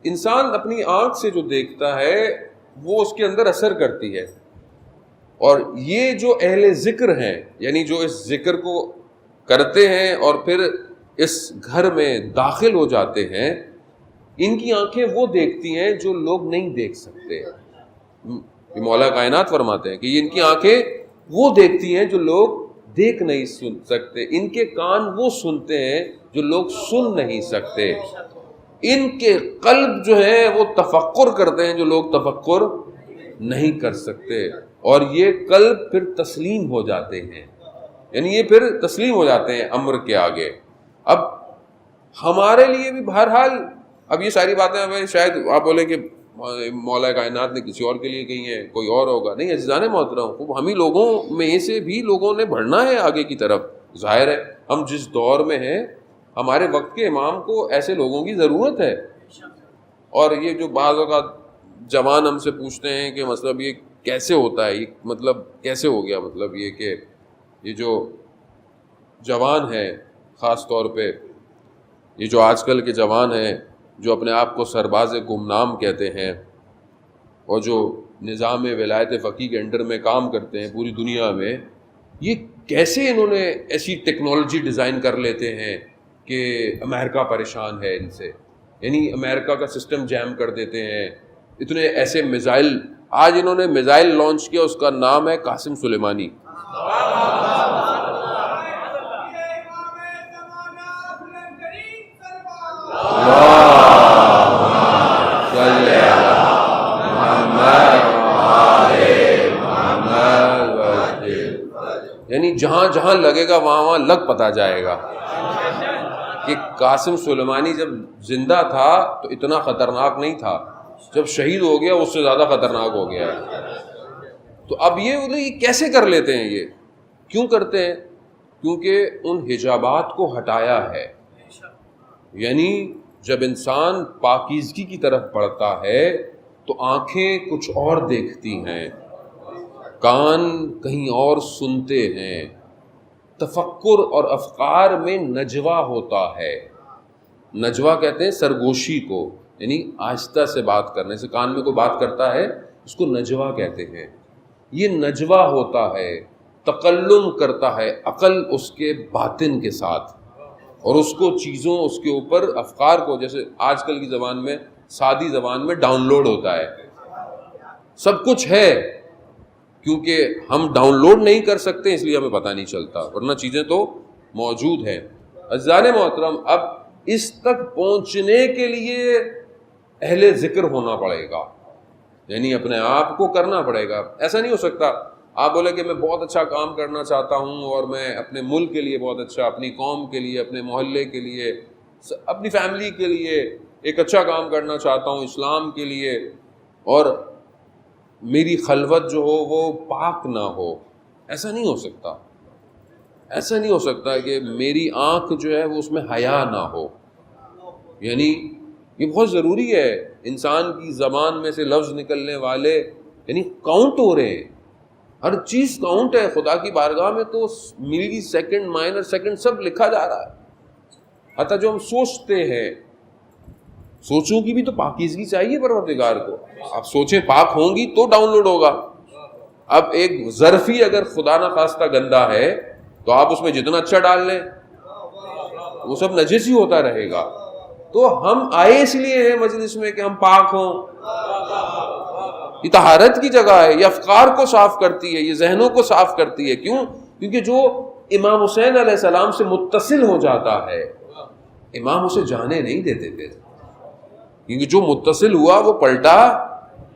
انسان اپنی آنکھ سے جو دیکھتا ہے وہ اس کے اندر اثر کرتی ہے. اور یہ جو اہل ذکر ہیں, یعنی جو اس ذکر کو کرتے ہیں اور پھر اس گھر میں داخل ہو جاتے ہیں، ان کی آنکھیں وہ دیکھتی ہیں جو لوگ نہیں دیکھ سکتے. مولا کائنات فرماتے ہیں کہ ان کی آنکھیں وہ دیکھتی ہیں جو لوگ دیکھ نہیں سن سکتے، ان کے کان وہ سنتے ہیں جو لوگ سن نہیں سکتے، ان کے قلب جو ہے وہ تفکر کرتے ہیں جو لوگ تفکر نہیں کر سکتے، اور یہ قلب پھر تسلیم ہو جاتے ہیں، یعنی یہ پھر تسلیم ہو جاتے ہیں امر کے آگے. اب ہمارے لیے بھی بہرحال اب یہ ساری باتیں ہمیں شاید آپ بولے کہ مولا کائنات نے کسی اور کے لیے کہی ہیں، کوئی اور ہوگا، نہیں عزیزان محترم، ہم ہی لوگوں میں سے بھی لوگوں نے بڑھنا ہے آگے کی طرف. ظاہر ہے ہم جس دور میں ہیں ہمارے وقت کے امام کو ایسے لوگوں کی ضرورت ہے. اور یہ جو بعض اوقات جوان ہم سے پوچھتے ہیں کہ مطلب یہ کیسے ہوتا ہے، یہ مطلب کیسے ہو گیا، مطلب یہ کہ یہ جو جوان ہیں، خاص طور پہ یہ جو آج کل کے جوان ہیں جو اپنے آپ کو سرباز گمنام کہتے ہیں اور جو نظام ولایت فقیہ کے انڈر میں کام کرتے ہیں پوری دنیا میں، یہ کیسے انہوں نے ایسی ٹیکنالوجی ڈیزائن کر لیتے ہیں کہ امریکہ پریشان ہے ان سے، یعنی امریکہ کا سسٹم جیم کر دیتے ہیں. اتنے ایسے میزائل آج انہوں نے میزائل لانچ کیا، اس کا نام ہے قاسم سلیمانی. یعنی جہاں جہاں لگے گا وہاں وہاں لگ پتا جائے گا کہ قاسم سلیمانی جب زندہ تھا تو اتنا خطرناک نہیں تھا، جب شہید ہو گیا اس سے زیادہ خطرناک ہو گیا ہے. تو اب یہ کیسے کر لیتے ہیں، یہ کیوں کرتے ہیں؟ کیونکہ ان حجابات کو ہٹایا ہے. یعنی جب انسان پاکیزگی کی طرف بڑھتا ہے تو آنکھیں کچھ اور دیکھتی ہیں، کان کہیں اور سنتے ہیں، تفکر اور افکار میں نجوا ہوتا ہے. نجوا کہتے ہیں سرگوشی کو، یعنی آہستہ سے بات کرنے سے، کان میں کوئی بات کرتا ہے اس کو نجوا کہتے ہیں. یہ نجوا ہوتا ہے، تکلم کرتا ہے عقل اس کے باطن کے ساتھ، اور اس کو چیزوں اس کے اوپر افکار کو، جیسے آج کل کی زبان میں سادی زبان میں ڈاؤن لوڈ ہوتا ہے. سب کچھ ہے، کیونکہ ہم ڈاؤن لوڈ نہیں کر سکتے اس لیے ہمیں پتہ نہیں چلتا، ورنہ چیزیں تو موجود ہیں. عزیزان محترم، اب اس تک پہنچنے کے لیے اہل ذکر ہونا پڑے گا، یعنی اپنے آپ کو کرنا پڑے گا. ایسا نہیں ہو سکتا آپ بولے کہ میں بہت اچھا کام کرنا چاہتا ہوں اور میں اپنے ملک کے لیے بہت اچھا، اپنی قوم کے لیے، اپنے محلے کے لیے، اپنی فیملی کے لیے ایک اچھا کام کرنا چاہتا ہوں اسلام کے لیے، اور میری خلوت جو ہو وہ پاک نہ ہو. ایسا نہیں ہو سکتا. ایسا نہیں ہو سکتا کہ میری آنکھ جو ہے وہ اس میں حیا نہ ہو. یعنی یہ بہت ضروری ہے. انسان کی زبان میں سے لفظ نکلنے والے یعنی کاؤنٹ ہو رہے ہیں، ہر چیز کاؤنٹ ہے. خدا کی بارگاہ میں تو ملی سیکنڈ، مائنر سیکنڈ سب لکھا جا رہا ہے. حتیٰ جو ہم سوچتے ہیں، سوچوں کی بھی تو پاکیزگی چاہیے پروردگار کو. آپ سوچیں پاک ہوں گی تو ڈاؤن لوڈ ہوگا. اب ایک ظرفی اگر خدا نہ خواستہ گندا ہے تو آپ اس میں جتنا اچھا ڈال لیں وہ سب نجس ہی ہوتا رہے گا. تو ہم آئے اس لیے ہیں مجلس میں کہ ہم پاک ہوں. یہ طہارت کی جگہ ہے، یہ افکار کو صاف کرتی ہے، یہ ذہنوں کو صاف کرتی ہے. کیوں؟ کیونکہ جو امام حسین علیہ السلام سے متصل ہو جاتا ہے، امام اسے جانے نہیں دیتے تھے، کیونکہ جو متصل ہوا وہ پلٹا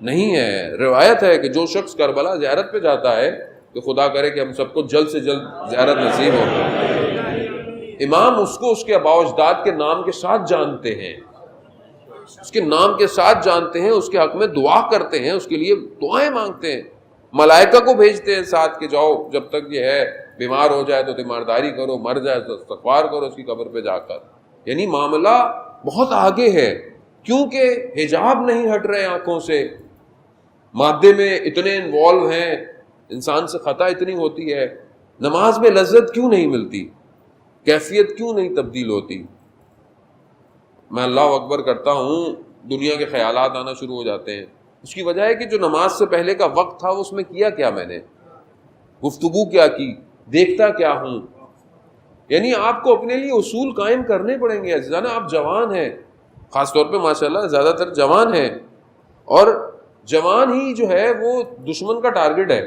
نہیں ہے. روایت ہے کہ جو شخص کربلا زیارت پہ جاتا ہے کہ خدا کرے کہ ہم سب کو جلد سے جلد زیارت نصیب ہو، امام اس کو اس کے آباء و اجداد کے نام کے ساتھ جانتے ہیں، اس کے نام کے ساتھ جانتے ہیں، اس کے حق میں دعا کرتے ہیں، اس کے لیے دعائیں مانگتے ہیں، ملائکہ کو بھیجتے ہیں ساتھ کہ جاؤ جب تک یہ ہے بیمار ہو جائے تو تیمارداری کرو، مر جائے تو استغفار کرو اس کی قبر پہ جا کر. یعنی معاملہ بہت آگے ہے، کیونکہ حجاب نہیں ہٹ رہے آنکھوں سے. مادے میں اتنے انوالو ہیں، انسان سے خطا اتنی ہوتی ہے. نماز میں لذت کیوں نہیں ملتی؟ کیفیت کیوں نہیں تبدیل ہوتی؟ میں اللہ اکبر کرتا ہوں، دنیا کے خیالات آنا شروع ہو جاتے ہیں. اس کی وجہ ہے کہ جو نماز سے پہلے کا وقت تھا اس میں کیا کیا میں نے، گفتگو کیا کی، دیکھتا کیا ہوں، یعنی آپ کو اپنے لیے اصول قائم کرنے پڑیں گے عزیزانا. آپ جوان ہیں, خاص طور پہ ماشاءاللہ زیادہ تر جوان ہیں, اور جوان ہی جو ہے وہ دشمن کا ٹارگٹ ہے.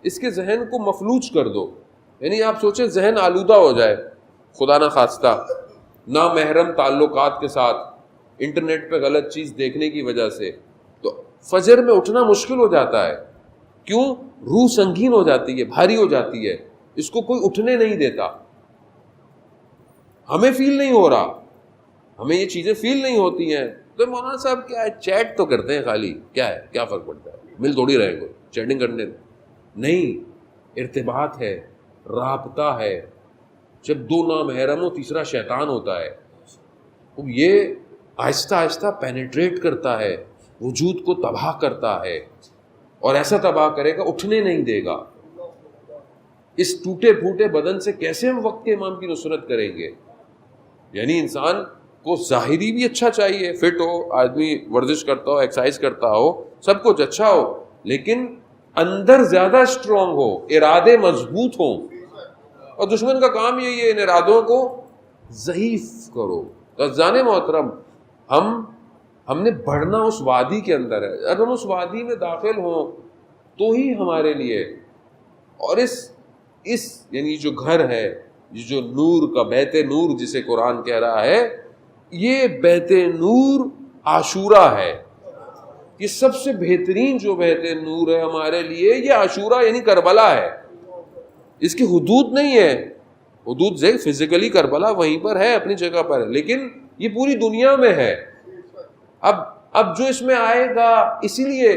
اس کے ذہن کو مفلوج کر دو. یعنی آپ سوچیں ذہن آلودہ ہو جائے خدا نہ خواستہ نامحرم تعلقات کے ساتھ, انٹرنیٹ پہ غلط چیز دیکھنے کی وجہ سے, تو فجر میں اٹھنا مشکل ہو جاتا ہے. کیوں؟ روح سنگین ہو جاتی ہے, بھاری ہو جاتی ہے, اس کو کوئی اٹھنے نہیں دیتا. ہمیں فیل نہیں ہو رہا, ہمیں یہ چیزیں فیل نہیں ہوتی ہیں. تو مولانا صاحب کیا ہے, چیٹ تو کرتے ہیں خالی, کیا ہے, کیا فرق پڑتا ہے, مل تھوڑی رہے گا چیٹنگ کرنے میں. نہیں, ارتباط ہے, رابطہ ہے. جب دو نامحرم ہو, تیسرا شیطان ہوتا ہے, یہ آہستہ آہستہ پینیٹریٹ کرتا ہے, وجود کو تباہ کرتا ہے, اور ایسا تباہ کرے گا اٹھنے نہیں دے گا. اس ٹوٹے پھوٹے بدن سے کیسے ہم وقت کے امام کی نصرت کریں گے؟ یعنی انسان کو ظاہری بھی اچھا چاہیے, فٹ ہو, آدمی ورزش کرتا ہو, ایکسرسائز کرتا ہو, سب کچھ اچھا ہو, لیکن اندر زیادہ اسٹرانگ ہو, ارادے مضبوط ہوں. اور دشمن کا کام یہی ہے, ان ارادوں کو ضعیف کرو. عزیزان محترم, ہم نے بڑھنا اس وادی کے اندر ہے. اگر ہم اس وادی میں داخل ہوں تو ہی ہمارے لیے, اور اس یعنی جو گھر ہے, یہ جو نور کا بیت نور جسے قرآن کہہ رہا ہے, یہ بیت نور عاشورہ ہے. یہ سب سے بہترین جو بیت نور ہے ہمارے لیے, یہ عاشورہ یعنی کربلا ہے. اس کی حدود نہیں ہے, حدود سے فزیکلی کربلا وہیں پر ہے, اپنی جگہ پر ہے, لیکن یہ پوری دنیا میں ہے. اب جو اس میں آئے گا, اسی لیے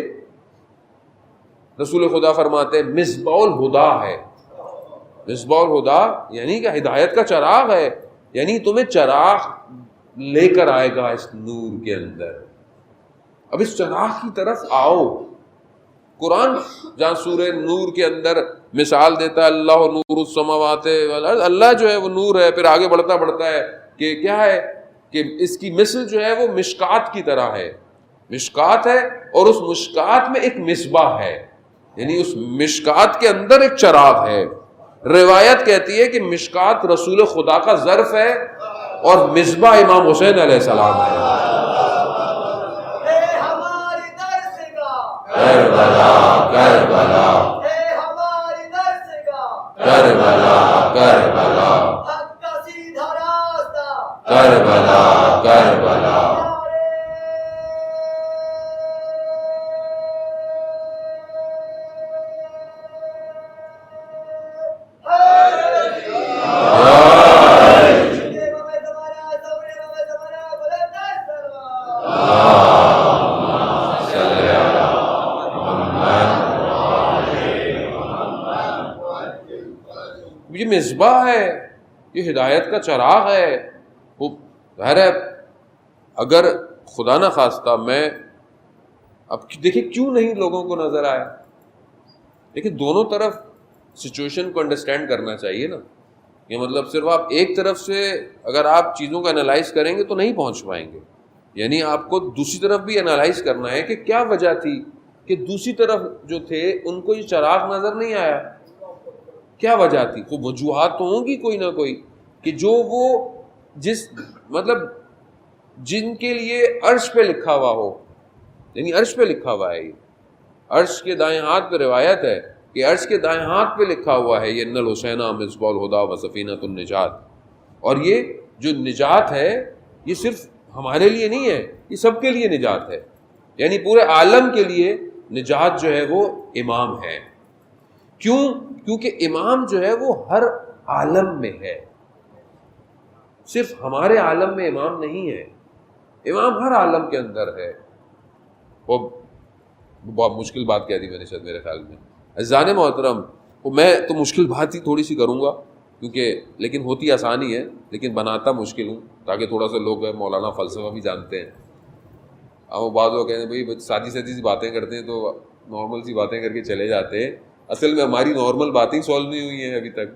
رسول خدا فرماتے ہیں مصباح الہدا ہے. مصباح الہدا یعنی کہ ہدایت کا چراغ ہے, یعنی تمہیں چراغ لے کر آئے گا اس نور کے اندر. اب اس چراغ کی طرف آؤ. قرآن جہاں سورہ نور کے اندر مثال دیتا ہے, اللہ نور السماوات والارض, اللہ جو ہے وہ نور ہے. پھر آگے بڑھتا ہے کہ کیا ہے, کہ اس کی مثل جو ہے وہ مشکات کی طرح ہے. مشکات ہے, اور اس مشکات میں ایک مصباح ہے, یعنی اس مشکات کے اندر ایک چراغ ہے. روایت کہتی ہے کہ مشکات رسول خدا کا ظرف ہے, اور مصباح امام حسین علیہ السلام ہے. کربلا کربلا کربلا کربلا کربلا کربلا. یہ مصباح ہے, یہ ہدایت کا چراغ ہے. وہ ظاہر ہے اگر خدا نہ خواستہ میں اب دیکھیں کیوں نہیں لوگوں کو نظر آیا. لیکن دونوں طرف سچویشن کو انڈرسٹینڈ کرنا چاہیے نا. یہ مطلب صرف آپ ایک طرف سے اگر آپ چیزوں کا انالائز کریں گے تو نہیں پہنچ پائیں گے. یعنی آپ کو دوسری طرف بھی انالائز کرنا ہے کہ کیا وجہ تھی کہ دوسری طرف جو تھے ان کو یہ چراغ نظر نہیں آیا. کیا وجہ تھی؟ خوب وجوہات تو ہوں گی کوئی نہ کوئی, کہ جو وہ جس مطلب جن کے لیے عرش پہ لکھا ہوا ہو, یعنی عرش پہ لکھا ہوا ہے. یہ عرش کے دائیں ہاتھ پہ روایت ہے کہ عرش کے دائیں ہاتھ پہ لکھا ہوا ہے یہ ان الحسین مصباح الہدا و سفینۃ النجات. اور یہ جو نجات ہے یہ صرف ہمارے لیے نہیں ہے, یہ سب کے لیے نجات ہے. یعنی پورے عالم کے لیے نجات جو ہے وہ امام ہے. کیوں؟ کیونکہ امام جو ہے وہ ہر عالم میں ہے, صرف ہمارے عالم میں امام نہیں ہے, امام ہر عالم کے اندر ہے. وہ بہت مشکل بات کہہ دی میں نے شاید میرے خیال میں. عزیزان محترم, میں تو مشکل بات ہی تھوڑی سی کروں گا کیونکہ لیکن ہوتی آسانی ہے لیکن بناتا مشکل ہوں, تاکہ تھوڑا سا لوگ مولانا فلسفہ بھی جانتے ہیں. اب وہ بعض لوگ کہتے ہیں بھائی سادی سی باتیں کرتے ہیں تو نارمل سی باتیں کر کے چلے جاتے ہیں. اصل میں ہماری نارمل باتیں سولو نہیں ہوئی ہیں ابھی تک,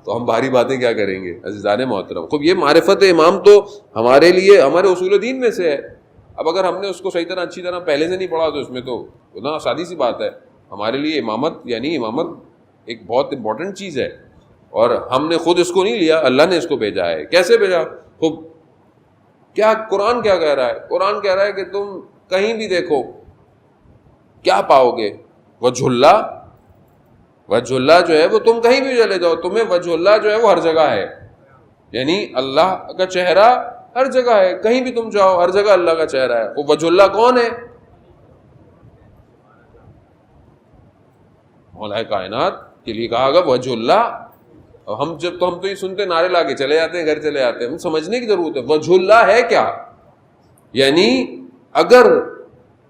تو ہم بھاری باتیں کیا کریں گے. عزیزان محترم, خوب یہ معرفت امام تو ہمارے لیے ہمارے اصول دین میں سے ہے. اب اگر ہم نے اس کو صحیح طرح اچھی طرح پہلے سے نہیں پڑھا تو اس میں تو سادی سی بات ہے. ہمارے لیے امامت یعنی امامت ایک بہت امپورٹنٹ چیز ہے. اور ہم نے خود اس کو نہیں لیا, اللہ نے اس کو بھیجا ہے. کیسے بھیجا؟ خوب کیا قرآن کیا کہہ رہا ہے؟ قرآن کہہ رہا ہے کہ تم کہیں بھی دیکھو کیا پاؤ گے؟ وجہ اللہ. وجہ اللہ جو ہے وہ تم کہیں بھی چلے جاؤ, تمہیں وجہ اللہ جو ہے وہ ہر جگہ ہے. یعنی اللہ کا چہرہ ہر جگہ ہے, کہیں بھی تم جاؤ ہر جگہ اللہ کا چہرہ ہے. وہ وجہ اللہ کون ہے؟ مولا کائنات کے لیے کہا گا وجہ اللہ. ہم تو یہ سنتے نعرے لا کے چلے جاتے ہیں, گھر چلے جاتے ہیں. ہم سمجھنے کی ضرورت ہے وجہ اللہ ہے کیا. یعنی اگر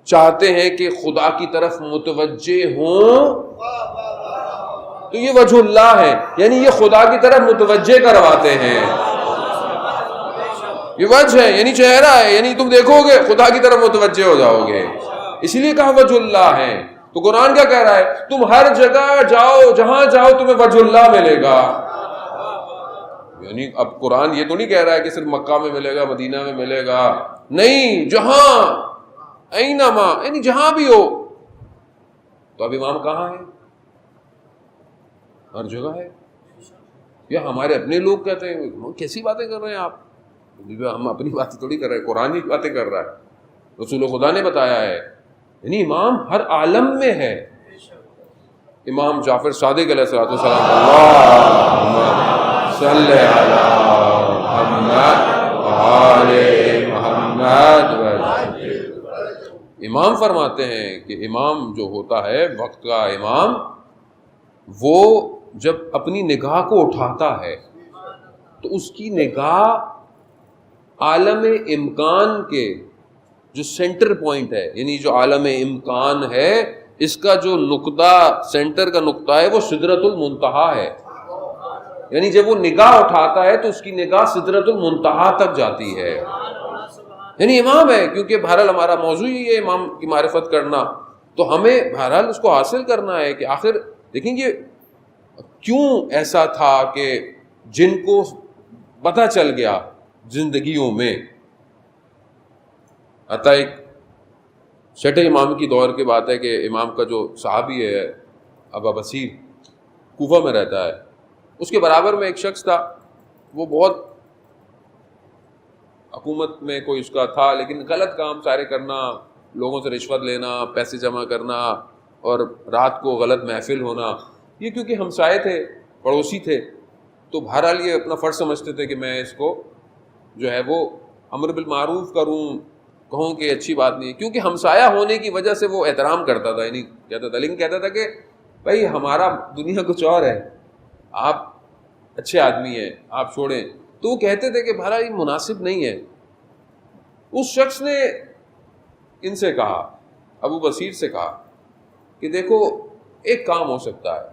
چاہتے ہیں کہ خدا کی طرف متوجہ ہوں تو یہ وجہ اللہ ہے, یعنی یہ خدا کی طرف متوجہ کرواتے ہیں. یہ وجہ ہے یعنی چہرہ ہے, یعنی تم دیکھو گے خدا کی طرف متوجہ ہو جاؤ گے, اسی لیے کہا وجہ اللہ ہے. تو قرآن کیا کہہ رہا ہے؟ تم ہر جگہ جاؤ, جہاں جاؤ تمہیں وجہ اللہ ملے گا. یعنی اب قرآن یہ تو نہیں کہہ رہا ہے کہ صرف مکہ میں ملے گا, مدینہ میں ملے گا, نہیں, جہاں اینما, یعنی جہاں بھی ہو. تو اب امام کہاں ہے؟ ہر جگہ ہے. یا ہمارے اپنے لوگ کہتے ہیں کیسی باتیں کر رہے ہیں آپ؟ ہم اپنی باتیں تھوڑی کر رہے ہیں, قرآن ہی باتیں کر رہا ہے, رسول خدا نے بتایا ہے. یعنی امام ہر عالم میں ہے. امام جعفر صادق علیہ الصلوۃ والسلام, اللہم صلی علی محمد وآل محمد. امام فرماتے ہیں کہ امام جو ہوتا ہے, وقت کا امام, وہ جب اپنی نگاہ کو اٹھاتا ہے تو اس کی نگاہ عالم امکان کے جو سینٹر پوائنٹ ہے, یعنی جو عالم امکان ہے اس کا جو نقطہ, سینٹر کا نقطہ ہے وہ سدرۃ المنتہا ہے. یعنی جب وہ نگاہ اٹھاتا ہے تو اس کی نگاہ سدرۃ المنتہا تک جاتی ہے. یعنی امام ہے, کیونکہ بہرحال ہمارا موضوع یہ ہے امام کی معرفت کرنا, تو ہمیں بہرحال اس کو حاصل کرنا ہے کہ آخر دیکھیں گے کیوں ایسا تھا کہ جن کو پتہ چل گیا زندگیوں میں. عطا ایک چھٹے امام کی دور کی بات ہے کہ امام کا جو صحابی ہے ابا بصیر, کوفہ میں رہتا ہے, اس کے برابر میں ایک شخص تھا, وہ بہت حکومت میں کوئی اس کا تھا, لیکن غلط کام سارے کرنا, لوگوں سے رشوت لینا, پیسے جمع کرنا, اور رات کو غلط محفل ہونا. یہ کیونکہ ہمسائے تھے, پڑوسی تھے, تو بہرحال یہ اپنا فرض سمجھتے تھے کہ میں اس کو جو ہے وہ امر بالمعروف کروں, کہوں کہ اچھی بات نہیں ہے, کیونکہ ہمسایہ ہونے کی وجہ سے وہ احترام کرتا تھا, یعنی کہتا تھا, لیکن کہتا تھا کہ بھائی ہمارا دنیا کچھ اور ہے, آپ اچھے آدمی ہیں, آپ چھوڑیں. تو وہ کہتے تھے کہ بھائی یہ مناسب نہیں ہے. اس شخص نے ان سے کہا, ابو بصیر سے کہا کہ دیکھو ایک کام ہو سکتا ہے,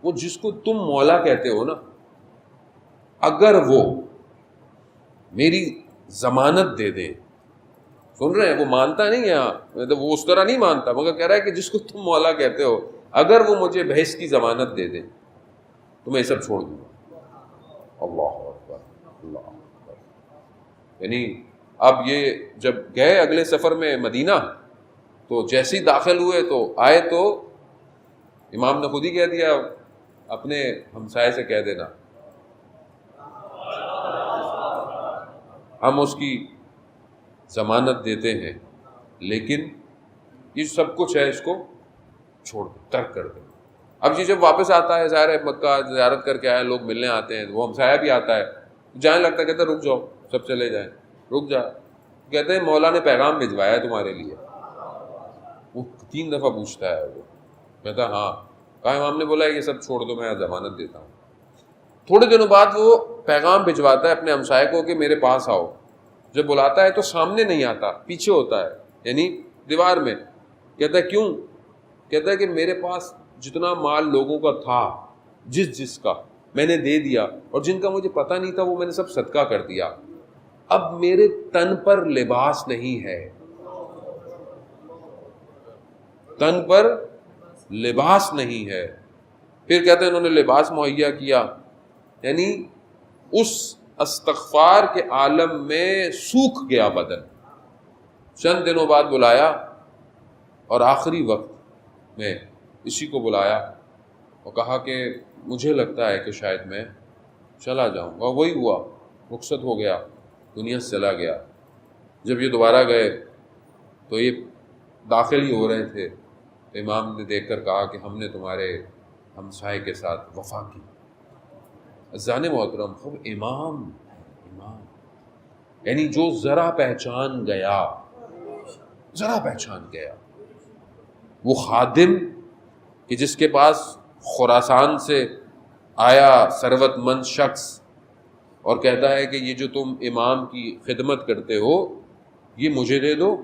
وہ جس کو تم مولا کہتے ہو نا, اگر وہ میری ضمانت دے دے, سن رہے ہیں, وہ مانتا نہیں ہے, وہ اس طرح نہیں مانتا, مگر کہہ رہا ہے کہ جس کو تم مولا کہتے ہو, اگر وہ مجھے بحث کی ضمانت دے دے تو میں یہ سب چھوڑ دوں گا. اللہ اکبر, اللہ اکبر. یعنی اب یہ جب گئے اگلے سفر میں مدینہ, تو جیسے ہی داخل ہوئے تو آئے تو امام نے خود ہی کہہ دیا, اپنے ہمسائے سے کہہ دینا ہم اس کی ضمانت دیتے ہیں, لیکن یہ سب کچھ ہے اس کو چھوڑ دو, ترک کر دو. اب یہ جب واپس آتا ہے, ظاہر ہے مکہ زیارت کر کے آئے, لوگ ملنے آتے ہیں, وہ ہمسایہ بھی آتا ہے, جانے لگتا ہے, کہتا ہے رک جاؤ, سب چلے جائیں, رک جا. کہتے ہیں مولا نے پیغام بھجوایا ہے تمہارے لیے. وہ 3 دفعہ پوچھتا ہے, وہ کہتا ہاں. کہا امام نے بولا یہ سب چھوڑ دو, میں ضمانت دیتا ہوں. تھوڑے دنوں بعد وہ پیغام بھجواتا ہے اپنے ہمسائے کو کہ میرے پاس آؤ. جب بلاتا ہے تو سامنے نہیں آتا, پیچھے ہوتا ہے, یعنی دیوار میں. کہتا ہے کیوں؟ کہتا ہے کہ میرے پاس جتنا مال لوگوں کا تھا, جس کا میں نے دے دیا, اور جن کا مجھے پتہ نہیں تھا وہ میں نے سب صدقہ کر دیا. اب میرے تن پر لباس نہیں ہے, تن پر لباس نہیں ہے. پھر کہتے ہیں انہوں نے لباس مہیا کیا, یعنی اس استغفار کے عالم میں سوکھ گیا بدن. چند دنوں بعد بلایا, اور آخری وقت میں اسی کو بلایا اور کہا کہ مجھے لگتا ہے کہ شاید میں چلا جاؤں گا. وہی ہوا, رخصت ہو گیا, دنیا سے چلا گیا. جب یہ دوبارہ گئے تو یہ داخل ہی ہو رہے تھے تو امام نے دیکھ کر کہا کہ ہم نے تمہارے ہمسائے کے ساتھ وفا کی. عزیزان محترم, خب امام یعنی جو ذرا پہچان گیا, وہ خادم کہ جس کے پاس خراسان سے آیا ثروت مند شخص اور کہتا ہے کہ یہ جو تم امام کی خدمت کرتے ہو یہ مجھے دے دو,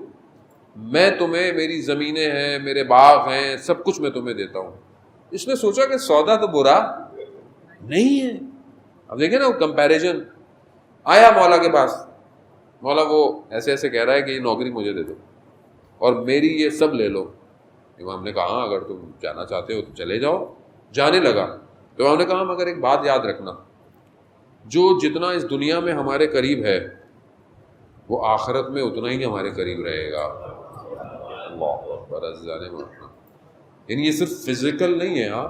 میں تمہیں, میری زمینیں ہیں, میرے باغ ہیں, سب کچھ میں تمہیں دیتا ہوں. اس نے سوچا کہ سودا تو برا نہیں ہے. اب دیکھیں نا وہ کمپیریزن. آیا مولا کے پاس, مولا وہ ایسے ایسے کہہ رہا ہے کہ یہ نوکری مجھے دے دو اور میری یہ سب لے لو. امام نے کہا اگر تم جانا چاہتے ہو تو چلے جاؤ. جانے لگا تو امام نے کہا مگر ایک بات یاد رکھنا, جو جتنا اس دنیا میں ہمارے قریب ہے وہ آخرت میں اتنا ہی ہمارے قریب رہے گا. اللہ اکبر. یعنی یہ صرف فزیکل نہیں ہے, ہاں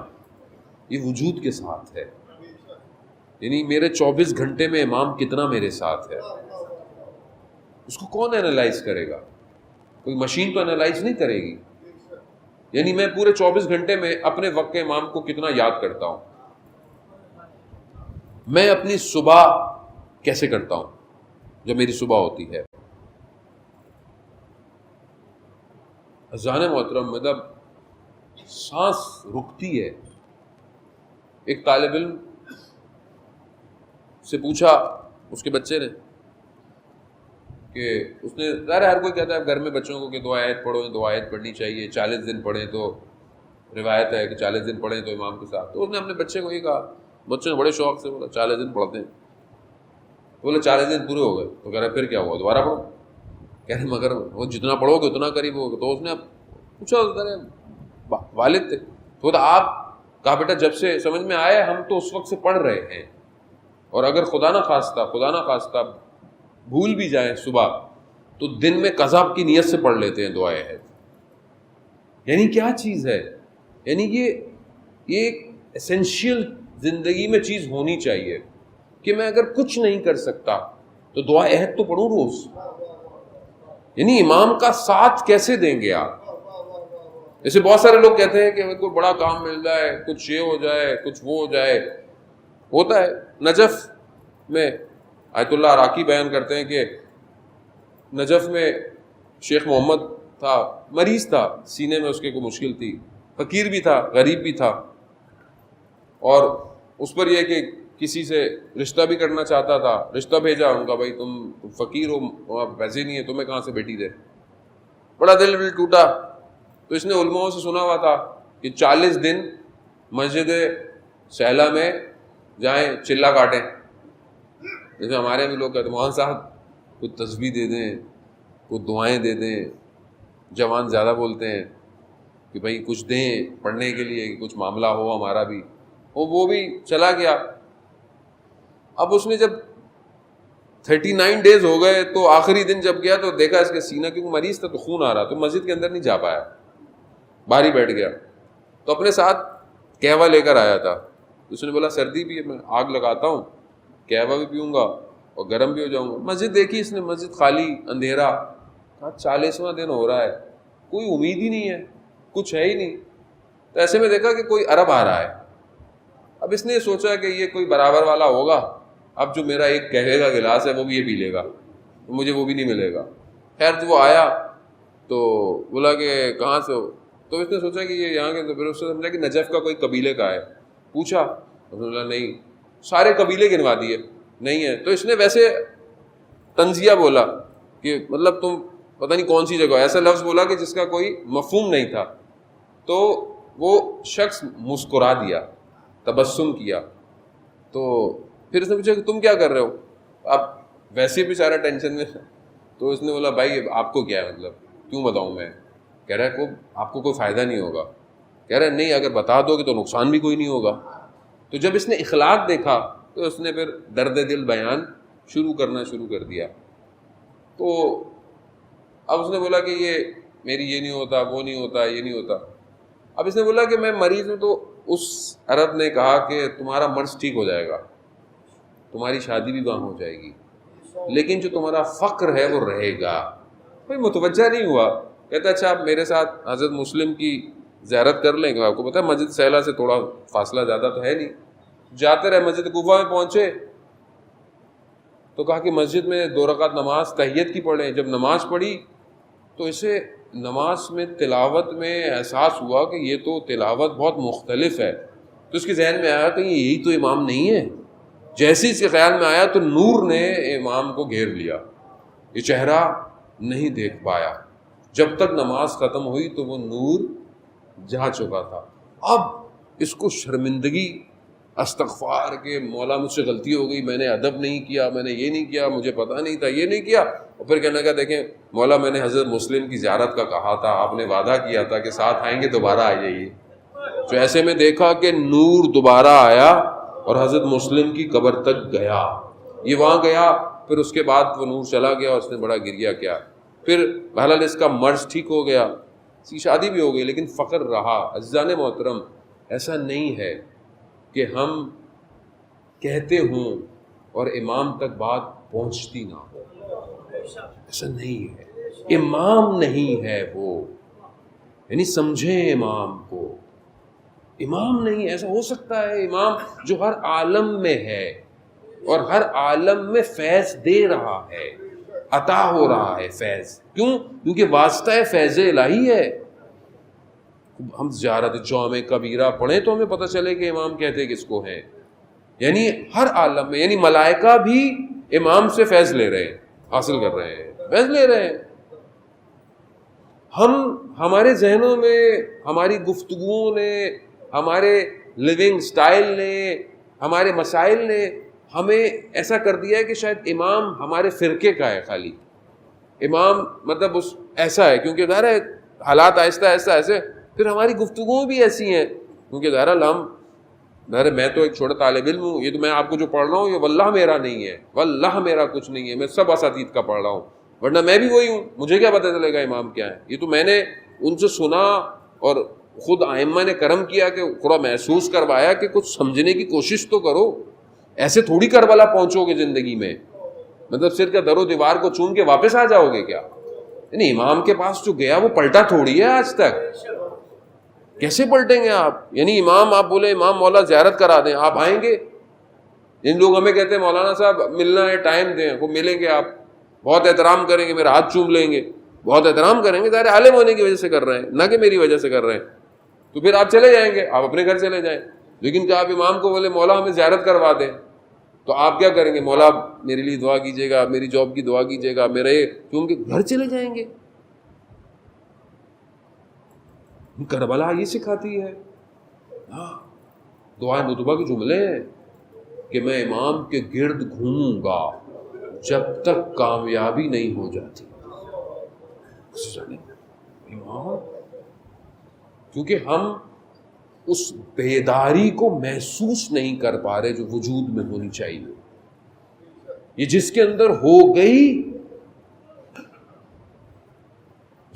یہ وجود کے ساتھ ہے. یعنی میرے 24 گھنٹے میں امام کتنا میرے ساتھ ہے, اس کو کون انالائز کرے گا؟ کوئی مشین تو انالائز نہیں کرے گی. یعنی میں پورے 24 گھنٹے میں اپنے وقت کے امام کو کتنا یاد کرتا ہوں, میں اپنی صبح کیسے کرتا ہوں جب میری صبح ہوتی ہے. اذان محترم, مطلب سانس رکتی ہے. ایک طالب علم سے پوچھا اس کے بچے نے کہ اس نے, ظاہر ہر کوئی کہتا ہے گھر میں بچوں کو کہ 2 آیت پڑھو, 2 آیت پڑھنی چاہیے, 40 دن پڑھیں تو روایت ہے کہ 40 دن پڑھیں تو امام کے ساتھ. تو اس نے اپنے بچے کو یہ کہا, بچے نے بڑے شوق سے بولا 40 دن پڑھتے ہیں. بولے 40 دن پورے ہو گئے. تو کہہ رہا پھر کیا ہوا, دوبارہ پڑھو. کہہ رہے مگر وہ جتنا پڑھو گے اتنا قریب ہوگا. تو اس نے پوچھا, والد تھے, تو آپ کہا بیٹا جب سے سمجھ میں آیا ہم تو اس وقت سے پڑھ رہے ہیں, اور اگر خدا نہ خواستہ بھول بھی جائیں صبح تو دن میں قضا کی نیت سے پڑھ لیتے ہیں 2 آیت. یعنی کیا چیز ہے, یعنی یہ ایک ایسنشیل زندگی میں چیز ہونی چاہیے کہ میں اگر کچھ نہیں کر سکتا تو 2 آیت تو پڑھوں روز. یعنی امام کا ساتھ کیسے دیں گے آپ؟ جیسے بہت سارے لوگ کہتے ہیں کہ کوئی بڑا کام مل جائے, کچھ یہ ہو جائے, کچھ وہ ہو جائے. ہوتا ہے. نجف میں آیت اللہ عراقی بیان کرتے ہیں کہ نجف میں شیخ محمد تھا, مریض تھا, سینے میں اس کے کوئی مشکل تھی, فقیر بھی تھا, غریب بھی تھا, اور اس پر یہ کہ کسی سے رشتہ بھی کرنا چاہتا تھا. رشتہ بھیجا, ان کا بھائی تم فقیر ہو, پیسے نہیں ہے, تمہیں کہاں سے بیٹی دے. بڑا دل ٹوٹا. تو اس نے علماء سے سنا ہوا تھا کہ 40 دن مسجد سہلا میں جائیں, چلا کاٹیں. جیسے ہمارے بھی لوگ کہتے ہیں مولانا صاحب کچھ تسبیح دے دیں, کچھ دعائیں دے دیں. جوان زیادہ بولتے ہیں کہ بھائی کچھ دیں پڑھنے کے لیے, کچھ معاملہ ہو ہمارا بھی. وہ بھی چلا گیا. اب اس نے جب 39 ڈیز ہو گئے تو آخری دن جب گیا تو دیکھا اس کے سینہ, کیونکہ مریض تھا تو خون آ رہا, تو مسجد کے اندر نہیں جا پایا, باہر ہی بیٹھ گیا. تو اپنے ساتھ قہوہ لے کر آیا تھا. اس نے بولا سردی بھی ہے, میں آگ لگاتا ہوں, قہوہ بھی پیوں گا اور گرم بھی ہو جاؤں گا. مسجد دیکھی اس نے, مسجد خالی, اندھیرا. 40واں دن ہو رہا ہے, کوئی امید ہی نہیں ہے, کچھ ہے ہی نہیں. تو ایسے میں دیکھا کہ کوئی عرب آ رہا ہے. اب اس نے سوچا کہ یہ کوئی برابر والا ہوگا, اب جو میرا ایک قہوے کا گلاس ہے وہ بھی یہ پی لے گا, مجھے وہ بھی نہیں ملے گا. خیر جو وہ آیا تو بولا کہ کہاں سے ہو, تو اس نے سوچا کہ یہ یہاں کے, تو پھر اس نے سمجھا کہ نجف کا کوئی قبیلے کا ہے. پوچھا, اس نے بولا نہیں, سارے قبیلے گنوا دیے, نہیں ہے. تو اس نے ویسے تنزیہ بولا کہ مطلب تم پتہ نہیں کون سی جگہ, ایسا لفظ بولا کہ جس کا کوئی مفہوم نہیں تھا. تو وہ شخص مسکرا دیا, تبسم کیا. تو پھر اس نے پوچھا کہ تم کیا کر رہے ہو, اب ویسے بھی سارا ٹینشن میں. تو اس نے بولا بھائی آپ کو کیا ہے, مطلب کیوں بتاؤں میں. کہہ رہا ہے آپ کو کوئی فائدہ نہیں ہوگا. کہہ رہا ہے نہیں, اگر بتا دو گے تو نقصان بھی کوئی نہیں ہوگا. تو جب اس نے اخلاق دیکھا تو اس نے پھر درد دل بیان شروع کر دیا. تو اب اس نے بولا کہ یہ میری یہ نہیں ہوتا, وہ نہیں ہوتا, یہ نہیں ہوتا. اب اس نے بولا کہ میں مریض ہوں تو اس عرب نے کہا کہ تمہارا مرض ٹھیک ہو جائے گا، تمہاری شادی بھی وہاں ہو جائے گی، لیکن جو تمہارا فقر ہے وہ رہے گا۔ کوئی متوجہ نہیں ہوا، کہتا اچھا آپ میرے ساتھ حضرت مسلم کی زیارت کر لیں گے، آپ کو پتہ ہے مسجد سہلا سے تھوڑا فاصلہ زیادہ تو ہے نہیں، جاتے رہے، مسجد کوفہ میں پہنچے تو کہا کہ مسجد میں 2 رکعت نماز تحیت کی پڑھیں۔ جب نماز پڑھی تو اسے نماز میں تلاوت میں احساس ہوا کہ یہ تو تلاوت بہت مختلف ہے، تو اس کے ذہن میں آیا کہ یہی تو امام نہیں ہے۔ جیسے اس کے خیال میں آیا تو نور نے امام کو گھیر لیا، یہ چہرہ نہیں دیکھ پایا، جب تک نماز ختم ہوئی تو وہ نور جا چکا تھا۔ اب اس کو شرمندگی، استغفار کہ مولا مجھ سے غلطی ہو گئی، میں نے ادب نہیں کیا، میں نے یہ نہیں کیا، مجھے پتہ نہیں تھا، یہ نہیں کیا، اور پھر کہنے لگا دیکھیں مولا میں نے حضرت مسلم کی زیارت کا کہا تھا، آپ نے وعدہ کیا تھا کہ ساتھ آئیں گے، دوبارہ آ جائیے۔ تو ایسے میں دیکھا کہ نور دوبارہ آیا اور حضرت مسلم کی قبر تک گیا، یہ وہاں گیا، پھر اس کے بعد وہ نور چلا گیا اور اس نے بڑا گریہ کیا، پھر بہرحال اس کا مرض ٹھیک ہو گیا، اس کی شادی بھی ہو گئی، لیکن فقر رہا۔ عزیزان محترم، ایسا نہیں ہے کہ ہم کہتے ہوں اور امام تک بات پہنچتی نہ ہو، ایسا نہیں ہے، امام نہیں ہے وہ، یعنی سمجھیں امام کو، امام نہیں، ایسا ہو سکتا ہے امام جو ہر عالم میں ہے اور ہر عالم میں فیض دے رہا ہے، عطا ہو رہا ہے فیض، کیوں؟ کیونکہ واسطہ فیض الہی ہے۔ ہم زیارت جامع کبیرہ پڑھیں تو ہمیں پتہ چلے کہ امام کہتے کس کو ہیں، یعنی ہر عالم میں، یعنی ملائکہ بھی امام سے فیض لے رہے ہیں، حاصل کر رہے ہیں، فیض لے رہے ہیں۔ ہمارے ذہنوں میں، ہماری گفتگوؤں نے، ہمارے لیونگ سٹائل نے، ہمارے مسائل نے ہمیں ایسا کر دیا ہے کہ شاید امام ہمارے فرقے کا ہے، خالی امام مطلب ایسا ہے، کیونکہ ظاہر ہے حالات آہستہ آہستہ ایسے، پھر ہماری گفتگویں بھی ایسی ہیں، کیونکہ ظاہر میں تو ایک چھوٹا طالب علم ہوں، یہ تو میں آپ کو جو پڑھ رہا ہوں یہ واللہ میرا نہیں ہے، واللہ میرا کچھ نہیں ہے، میں سب اساتید کا پڑھ رہا ہوں، ورنہ میں بھی وہی ہوں، مجھے کیا پتہ چلے گا امام کیا ہے، یہ تو میں نے ان سے سنا اور خود ائمہ نے کرم کیا کہ تھوڑا محسوس کروایا کہ کچھ سمجھنے کی کوشش تو کرو، ایسے تھوڑی کربلا پہنچو گے زندگی میں، مطلب صرف کیا در و دیوار کو چوم کے واپس آ جاؤ گے کیا؟ یعنی امام کے پاس جو گیا وہ پلٹا تھوڑی ہے آج تک، کیسے پلٹیں گے آپ؟ یعنی امام آپ بولے امام مولا زیارت کرا دیں، آپ آئیں گے؟ جن لوگ ہمیں کہتے ہیں مولانا صاحب ملنا ہے، ٹائم دیں، وہ ملیں گے، آپ بہت احترام کریں گے، میرا ہاتھ چوم لیں گے، بہت احترام کریں گے، ظاہر عالم ہونے کی وجہ سے کر رہے ہیں، نہ کہ میری وجہ سے کر رہے ہیں، تو پھر آپ چلے جائیں گے، آپ اپنے گھر چلے جائیں۔ لیکن کہ آپ امام کو بولے مولا ہمیں زیارت کروا دیں، تو آپ کیا کریں گے؟ مولا میرے لیے دعا کیجیے گا، میری جاب کی دعا کیجیے گا، میرے کیوں کے گھر چلے جائیں گے۔ کربلا یہ سکھاتی ہے، دعائے مطلوبہ کے جملے ہیں کہ میں امام کے گرد گھوموں گا جب تک کامیابی نہیں ہو جاتی۔ امام، کیونکہ ہم اس بیداری کو محسوس نہیں کر پا رہے جو وجود میں ہونی چاہیے، یہ جس کے اندر ہو گئی،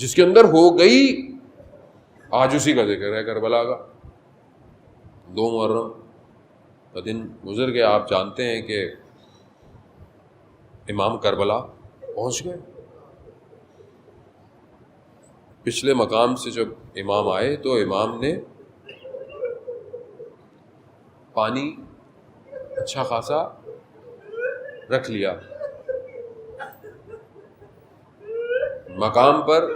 جس کے اندر ہو گئی، آج اسی کا ذکر ہے کربلا کا، 2 محرم کا دن گزر گیا، آپ جانتے ہیں کہ امام کربلا پہنچ گئے۔ پچھلے مقام سے جب امام آئے تو امام نے پانی اچھا خاصا رکھ لیا، مقام پر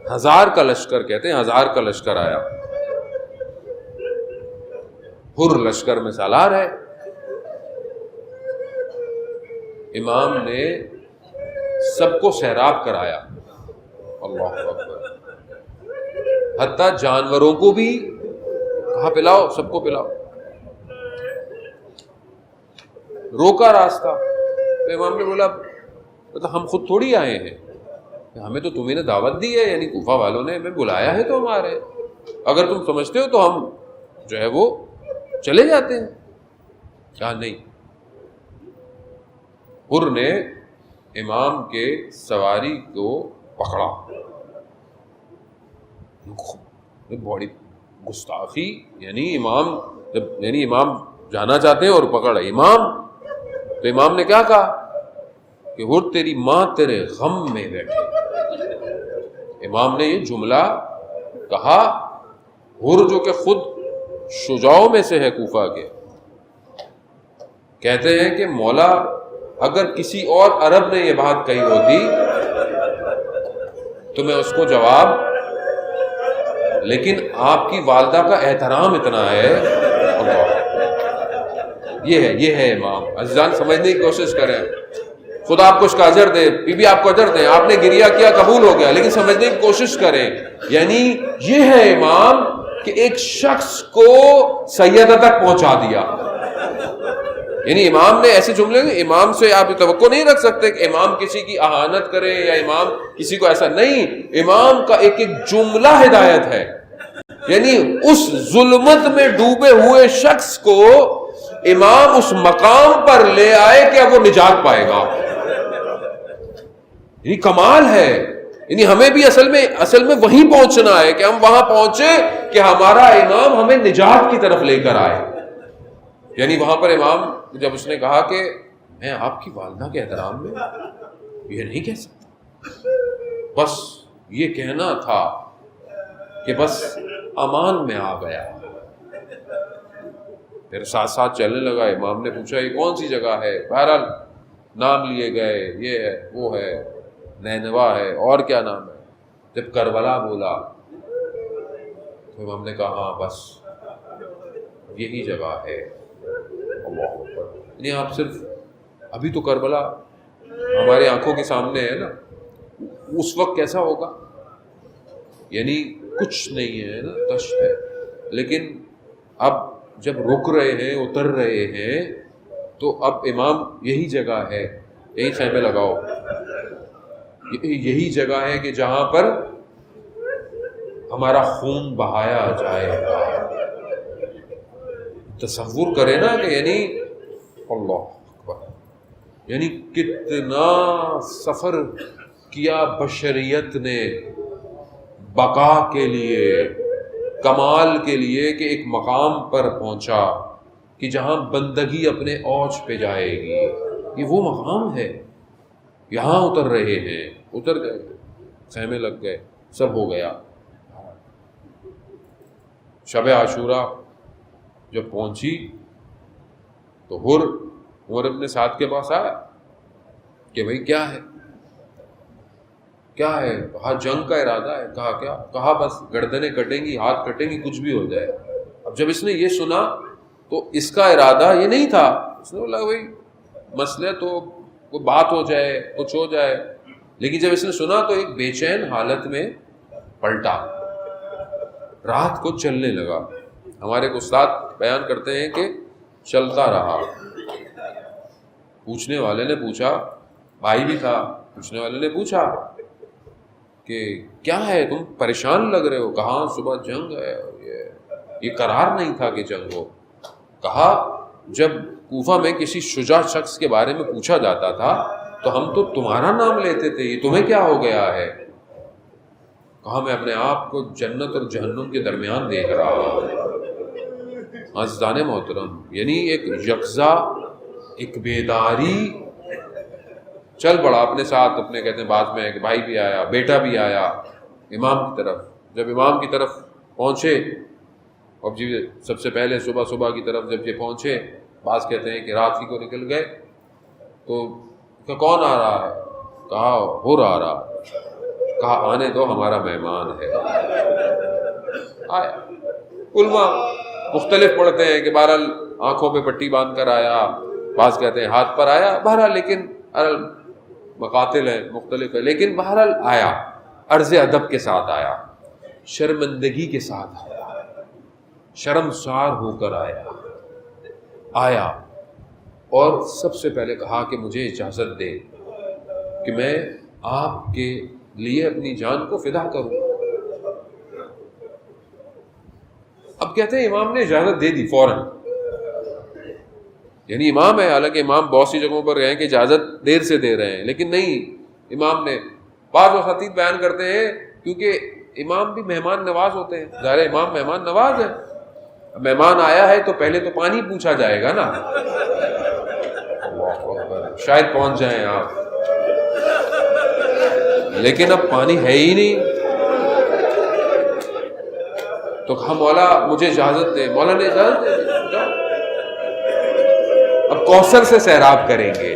1000 کا لشکر، کہتے ہیں 1000 کا لشکر آیا، ہر لشکر میں سالار ہے۔ امام نے سب کو سیراب کرایا، اللہ اکبر، حتیٰ جانوروں کو بھی کہا پلاؤ، سب کو پلاؤ، روکا راستہ۔ تو امام نے بولا مطلب ہم خود تھوڑی آئے ہیں، ہمیں تو تمہیں نے دعوت دی ہے، یعنی کوفہ والوں نے ہمیں بلایا ہے، تو ہمارے اگر تم سمجھتے ہو تو ہم جو ہے وہ چلے جاتے ہیں۔ کہا نہیں، حر نے امام کے سواری کو پکڑا، بڑی گستاخی، یعنی امام یعنی امام جانا چاہتے ہیں اور پکڑا امام، تو امام نے کیا کہا کہ ہر تیری ماں تیرے غم میں بیٹھے. امام نے یہ جملہ کہا، ہر جو کہ خود شجاعوں میں سے ہے کوفہ کے، کہتے ہیں کہ مولا اگر کسی اور عرب نے یہ بات کہی ہوتی تو میں اس کو جواب، لیکن آپ کی والدہ کا احترام اتنا ہے. اللہ، یہ ہے امام. عزیزان سمجھنے کی کوشش کریں. خدا آپ کو اس کا اجر دے، بی بی آپ کو اجر دے، آپ نے گریہ کیا قبول ہو گیا، لیکن سمجھنے کی کوشش کریں. یعنی یہ ہے امام کہ ایک شخص کو سیدہ تک پہنچا دیا. یعنی امام نے ایسے جملے، امام سے آپ توقع نہیں رکھ سکتے کہ امام کسی کی اہانت کرے یا امام کسی کو ایسا نہیں. امام کا ایک ایک جملہ ہدایت ہے. یعنی اس ظلمت میں ڈوبے ہوئے شخص کو امام اس مقام پر لے آئے کہ اب وہ نجات پائے گا. یعنی کمال ہے. یعنی ہمیں بھی اصل میں وہیں پہنچنا ہے کہ ہم وہاں پہنچے کہ ہمارا امام ہمیں نجات کی طرف لے کر آئے. یعنی وہاں پر امام جب اس نے کہا کہ میں آپ کی والدہ کے احترام میں یہ نہیں کہہ سکتا، بس یہ کہنا تھا کہ بس امان میں آ گیا. پھر ساتھ ساتھ چلنے لگا. امام نے پوچھا یہ کون سی جگہ ہے؟ بہرحال نام لیے گئے، یہ ہے، وہ ہے، نینوا ہے، اور کیا نام ہے. جب کربلا بولا تو امام نے کہا ہاں بس یہی جگہ ہے. اللہ اکبر. یعنی آپ صرف ابھی تو کربلا ہمارے آنکھوں کے سامنے ہے نا، اس وقت کیسا ہوگا؟ یعنی کچھ نہیں ہے نا، دشت ہے. لیکن اب جب رک رہے ہیں، اتر رہے ہیں، تو اب امام یہی جگہ ہے، یہی خیمے لگاؤ، یہی جگہ ہے کہ جہاں پر ہمارا خون بہایا جائے گا. تصور کریں نا کہ یعنی اللہ اکبر، یعنی کتنا سفر کیا بشریت نے بقا کے لیے، کمال کے لیے، کہ ایک مقام پر پہنچا کہ جہاں بندگی اپنے اوج پہ جائے گی. یہ وہ مقام ہے. یہاں اتر رہے ہیں، اتر گئے، خیمے لگ گئے، سب ہو گیا. شب عاشورہ جب پہنچی تو عمر ابن سعد کے پاس آیا کہ بھئی کیا ہے، کیا ہے؟ کہا جنگ کا ارادہ ہے. کہا کیا؟ کہا بس گردنیں کٹیں گی، ہاتھ کٹیں گی، کچھ بھی ہو جائے. اب جب اس نے یہ سنا تو اس کا ارادہ یہ نہیں تھا. اس نے بولا بھئی مسئلہ تو کوئی بات ہو جائے، کچھ ہو جائے. لیکن جب اس نے سنا تو ایک بے چین حالت میں پلٹا، رات کو چلنے لگا. ہمارے استاد بیان کرتے ہیں کہ چلتا رہا. پوچھنے والے نے پوچھا، بھائی بھی تھا، پوچھنے والے نے پوچھا کہ کیا ہے، تم پریشان لگ رہے ہو. کہاں صبح جنگ ہے، یہ قرار نہیں تھا کہ جنگ ہو. کہا جب کوفہ میں کسی شجاع شخص کے بارے میں پوچھا جاتا تھا تو ہم تو تمہارا نام لیتے تھے، یہ تمہیں کیا ہو گیا ہے؟ کہا میں اپنے آپ کو جنت اور جہنم کے درمیان دیکھ رہا ہوں. عزیزان محترم، یعنی ایک یکزا، ایک بیداری. چل پڑا اپنے ساتھ، اپنے کہتے ہیں بعد میں کہ بھائی بھی آیا، بیٹا بھی آیا امام کی طرف. جب امام کی طرف پہنچے، اور جی سب سے پہلے صبح کی طرف جب یہ پہنچے، بعض کہتے ہیں کہ رات ہی کو نکل گئے. تو کہ کون آ رہا ہے؟ کہا ہر آ رہا. کہا آنے دو، ہمارا مہمان ہے. آیا. علماء مختلف پڑھتے ہیں کہ بہرحال آنکھوں پہ پٹی باندھ کر آیا، بعض کہتے ہیں ہاتھ پر آیا. بہرحال لیکن مقاتل ہے، مختلف ہے، لیکن بہرحال آیا، عرض ادب کے ساتھ آیا، شرمندگی کے ساتھ آیا، شرمسار ہو کر آیا. اور سب سے پہلے کہا کہ مجھے اجازت دے کہ میں آپ کے لیے اپنی جان کو فدا کروں. اب کہتے ہیں امام نے اجازت دے دی فوراً. یعنی امام ہے، حالانکہ امام بہت سی جگہوں پر گئے کہ اجازت دیر سے دے رہے ہیں، لیکن نہیں، امام نے. بعض خطیب بیان کرتے ہیں کیونکہ امام بھی مہمان نواز ہوتے ہیں، ظاہر امام مہمان نواز ہے، مہمان آیا ہے تو پہلے تو پانی پوچھا جائے گا نا، اللہ اکبر، شاید پہنچ جائیں آپ، لیکن اب پانی ہے ہی نہیں، تو کہا مولا مجھے اجازت دے، مولا نے اجازت دے، جاؤ۔ اب کوثر سے سیراب کریں گے،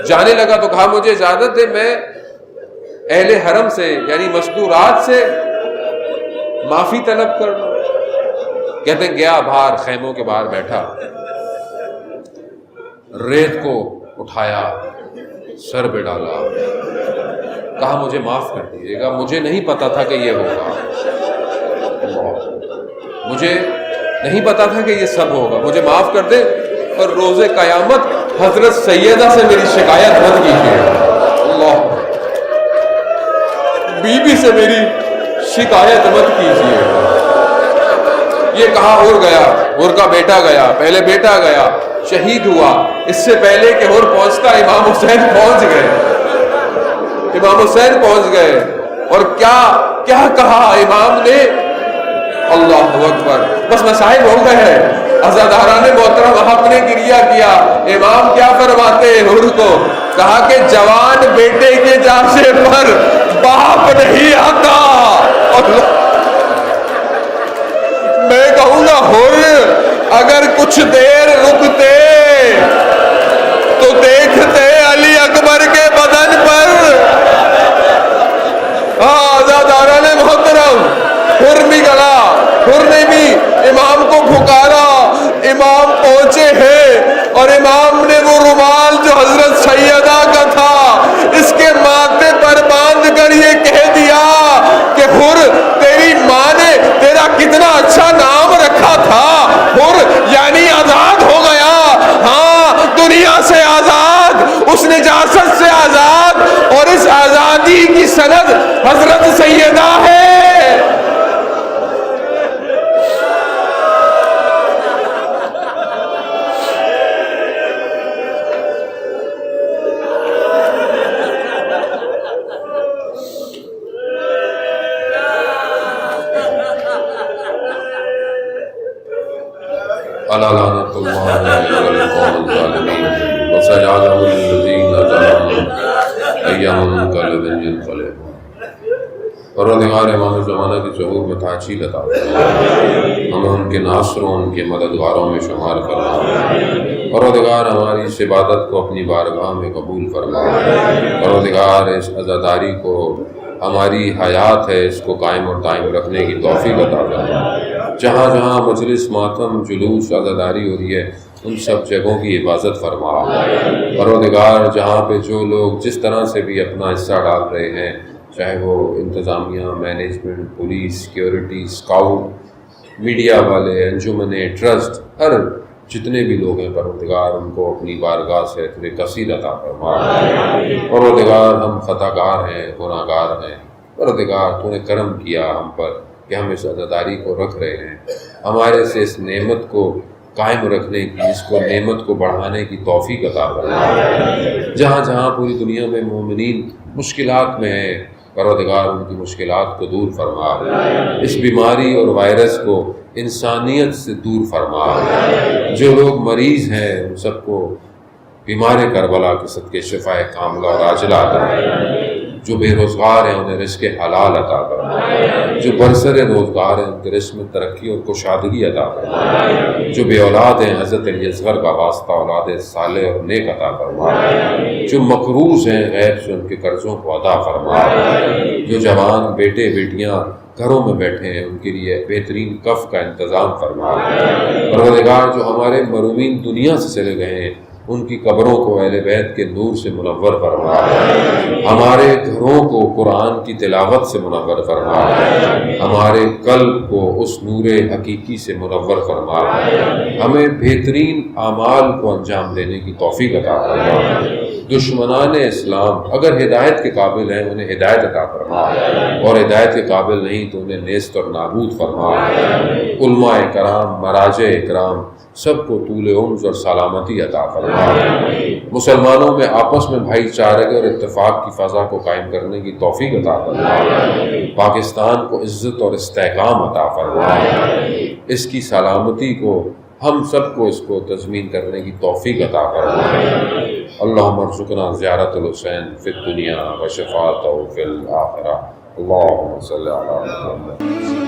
جانے لگا تو کہا مجھے اجازت دے، میں اہل حرم سے یعنی مستورات سے معافی طلب کر لوں۔ کہتے ہیں گیا باہر، خیموں کے باہر بیٹھا، ریت کو اٹھایا، سر پہ ڈالا، کہا مجھے معاف کر دیجیے گا، مجھے نہیں پتا تھا کہ یہ ہوگا، مجھے نہیں پتا تھا کہ یہ سب ہوگا، مجھے معاف کر دے، اور روز قیامت حضرت سیدہ سے میری شکایت مت کیجیے، اللہ، بی بی سے میری شکایت مت کیجیے۔ یہ کہا اور گیا، اور کا بیٹا گیا، پہلے بیٹا گیا، شہید ہوا، اس سے پہلے کہ اور پہنچتا امام حسین پہنچ گئے، امام حسین پہنچ گئے، اور کیا کہا امام نے، اللہ اکبر، بس مسائل ہو گئے ہیں، عزاداران محترم حق نے گریہ کیا، امام کیا فرماتے ہیں حر کو، کہا کہ جوان بیٹے کے جاشے پر باپ نہیں آتا، میں کہوں گا حر اگر کچھ دیر رکتے تو دیکھتے علی اکبر کے بدن پر، عزاداران محترم، حر بھی گلا، حر نے بھی امام کو پکارا، امام پہنچے ہیں، اور امام نے وہ رومال جو حضرت سیدہ کا تھا اس کے ماتھے پر باندھ کر یہ کہہ دیا کہ حر تیری ماں نے تیرا کتنا اچھا نام رکھا تھا، حر یعنی آزاد ہو گیا، ہاں دنیا سے آزاد، اس نجاست سے آزاد، اور اس آزادی کی سند حضرت سیدہ ہے۔ ألا لعنة الله على القوم الظالمين وسيعلم الذين ظلموا أي منقلب ينقلبون۔ پروردگار امام زمانہ کی ظہور میں تعجیل عطا فرما، ہمیں ان کے ناصروں، ان کے مددگاروں میں شمار فرما۔ پروردگار ہماری اس عبادت کو اپنی بارگاہ میں قبول فرما۔ پروردگار اس عزاداری کو، ہماری حیات ہے اس کو قائم اور دائم رکھنے کی توفیق عطا فرما۔ جہاں جہاں مجلس، ماتم، جلوس، عزاداری ہو رہی ہے ان سب جگہوں کی حفاظت فرما۔ پروردگار جہاں پہ جو لوگ جس طرح سے بھی اپنا حصہ ڈال رہے ہیں، چاہے وہ انتظامیہ، management, police, security, scout, media والے، انجمن، ٹرسٹ، ہر جتنے بھی لوگ ہیں، پروردگار ان کو اپنی بارگاہ سے اتنے کثیر عطا فرما۔ پروردگار ہم خطا کار ہیں، گناہ گار ہیں، پروردگار تو نے کرم کیا ہم پر کہ ہم اس عزاداری کو رکھ رہے ہیں، ہمارے سے اس نعمت کو قائم رکھنے کی، اس کو نعمت کو بڑھانے کی توفیق عطا فرما۔ جہاں جہاں پوری دنیا میں مومنین مشکلات میں ہیں، پروردگار ان کی مشکلات کو دور فرما، اس بیماری اور وائرس کو انسانیت سے دور فرما۔ جو لوگ مریض ہیں ان سب کو بیمار کربلا کے صدقے شفائے کاملہ اور عاجلہ عطا فرما۔ جو بے روزگار ہیں انہیں رزق حلال عطا فرما۔ جو برسر روزگار ہیں ان کے رزق میں ترقی اور کشادگی عطا فرما۔ جو بے اولاد ہیں حضرت علی اصغر کا واسطہ اولاد صالح اور نیک عطا فرما۔ جو مقروض ہیں غیب سے ان کے قرضوں کو ادا فرما۔ جو جوان بیٹے بیٹیاں گھروں میں بیٹھے ہیں ان کے لیے بہترین کف کا انتظام فرما۔ پروردگار جو ہمارے مرحومین دنیا سے چلے گئے ہیں ان کی قبروں کو اہل بیت کے نور سے منور فرما۔ ہمارے گھروں کو قرآن کی تلاوت سے منور فرما۔ ہمارے قلب کو اس نور حقیقی سے منور فرما۔ ہمیں بہترین اعمال کو انجام دینے کی توفیق عطا فرما۔ دشمنان اسلام اگر ہدایت کے قابل ہیں انہیں ہدایت عطا فرما، اور ہدایت کے قابل نہیں تو انہیں نیست اور نابود فرما۔ علماء کرام، مراجع کرام سب کو طول عمر اور سلامتی عطا فرما، مسلمانوں میں آپس میں بھائی چارے اور اتفاق کی فضا کو قائم کرنے کی توفیق عطا فرما، پاکستان کو عزت اور استحکام عطا فرما، اس کی سلامتی کو ہم سب کو اس کو تضمین کرنے کی توفیق عطا فرما۔ اللہم ارزقنا زیارت الحسین فی الدنیا و شفاعتہ فی الآخرہ۔ اللہم صلی علی محمد۔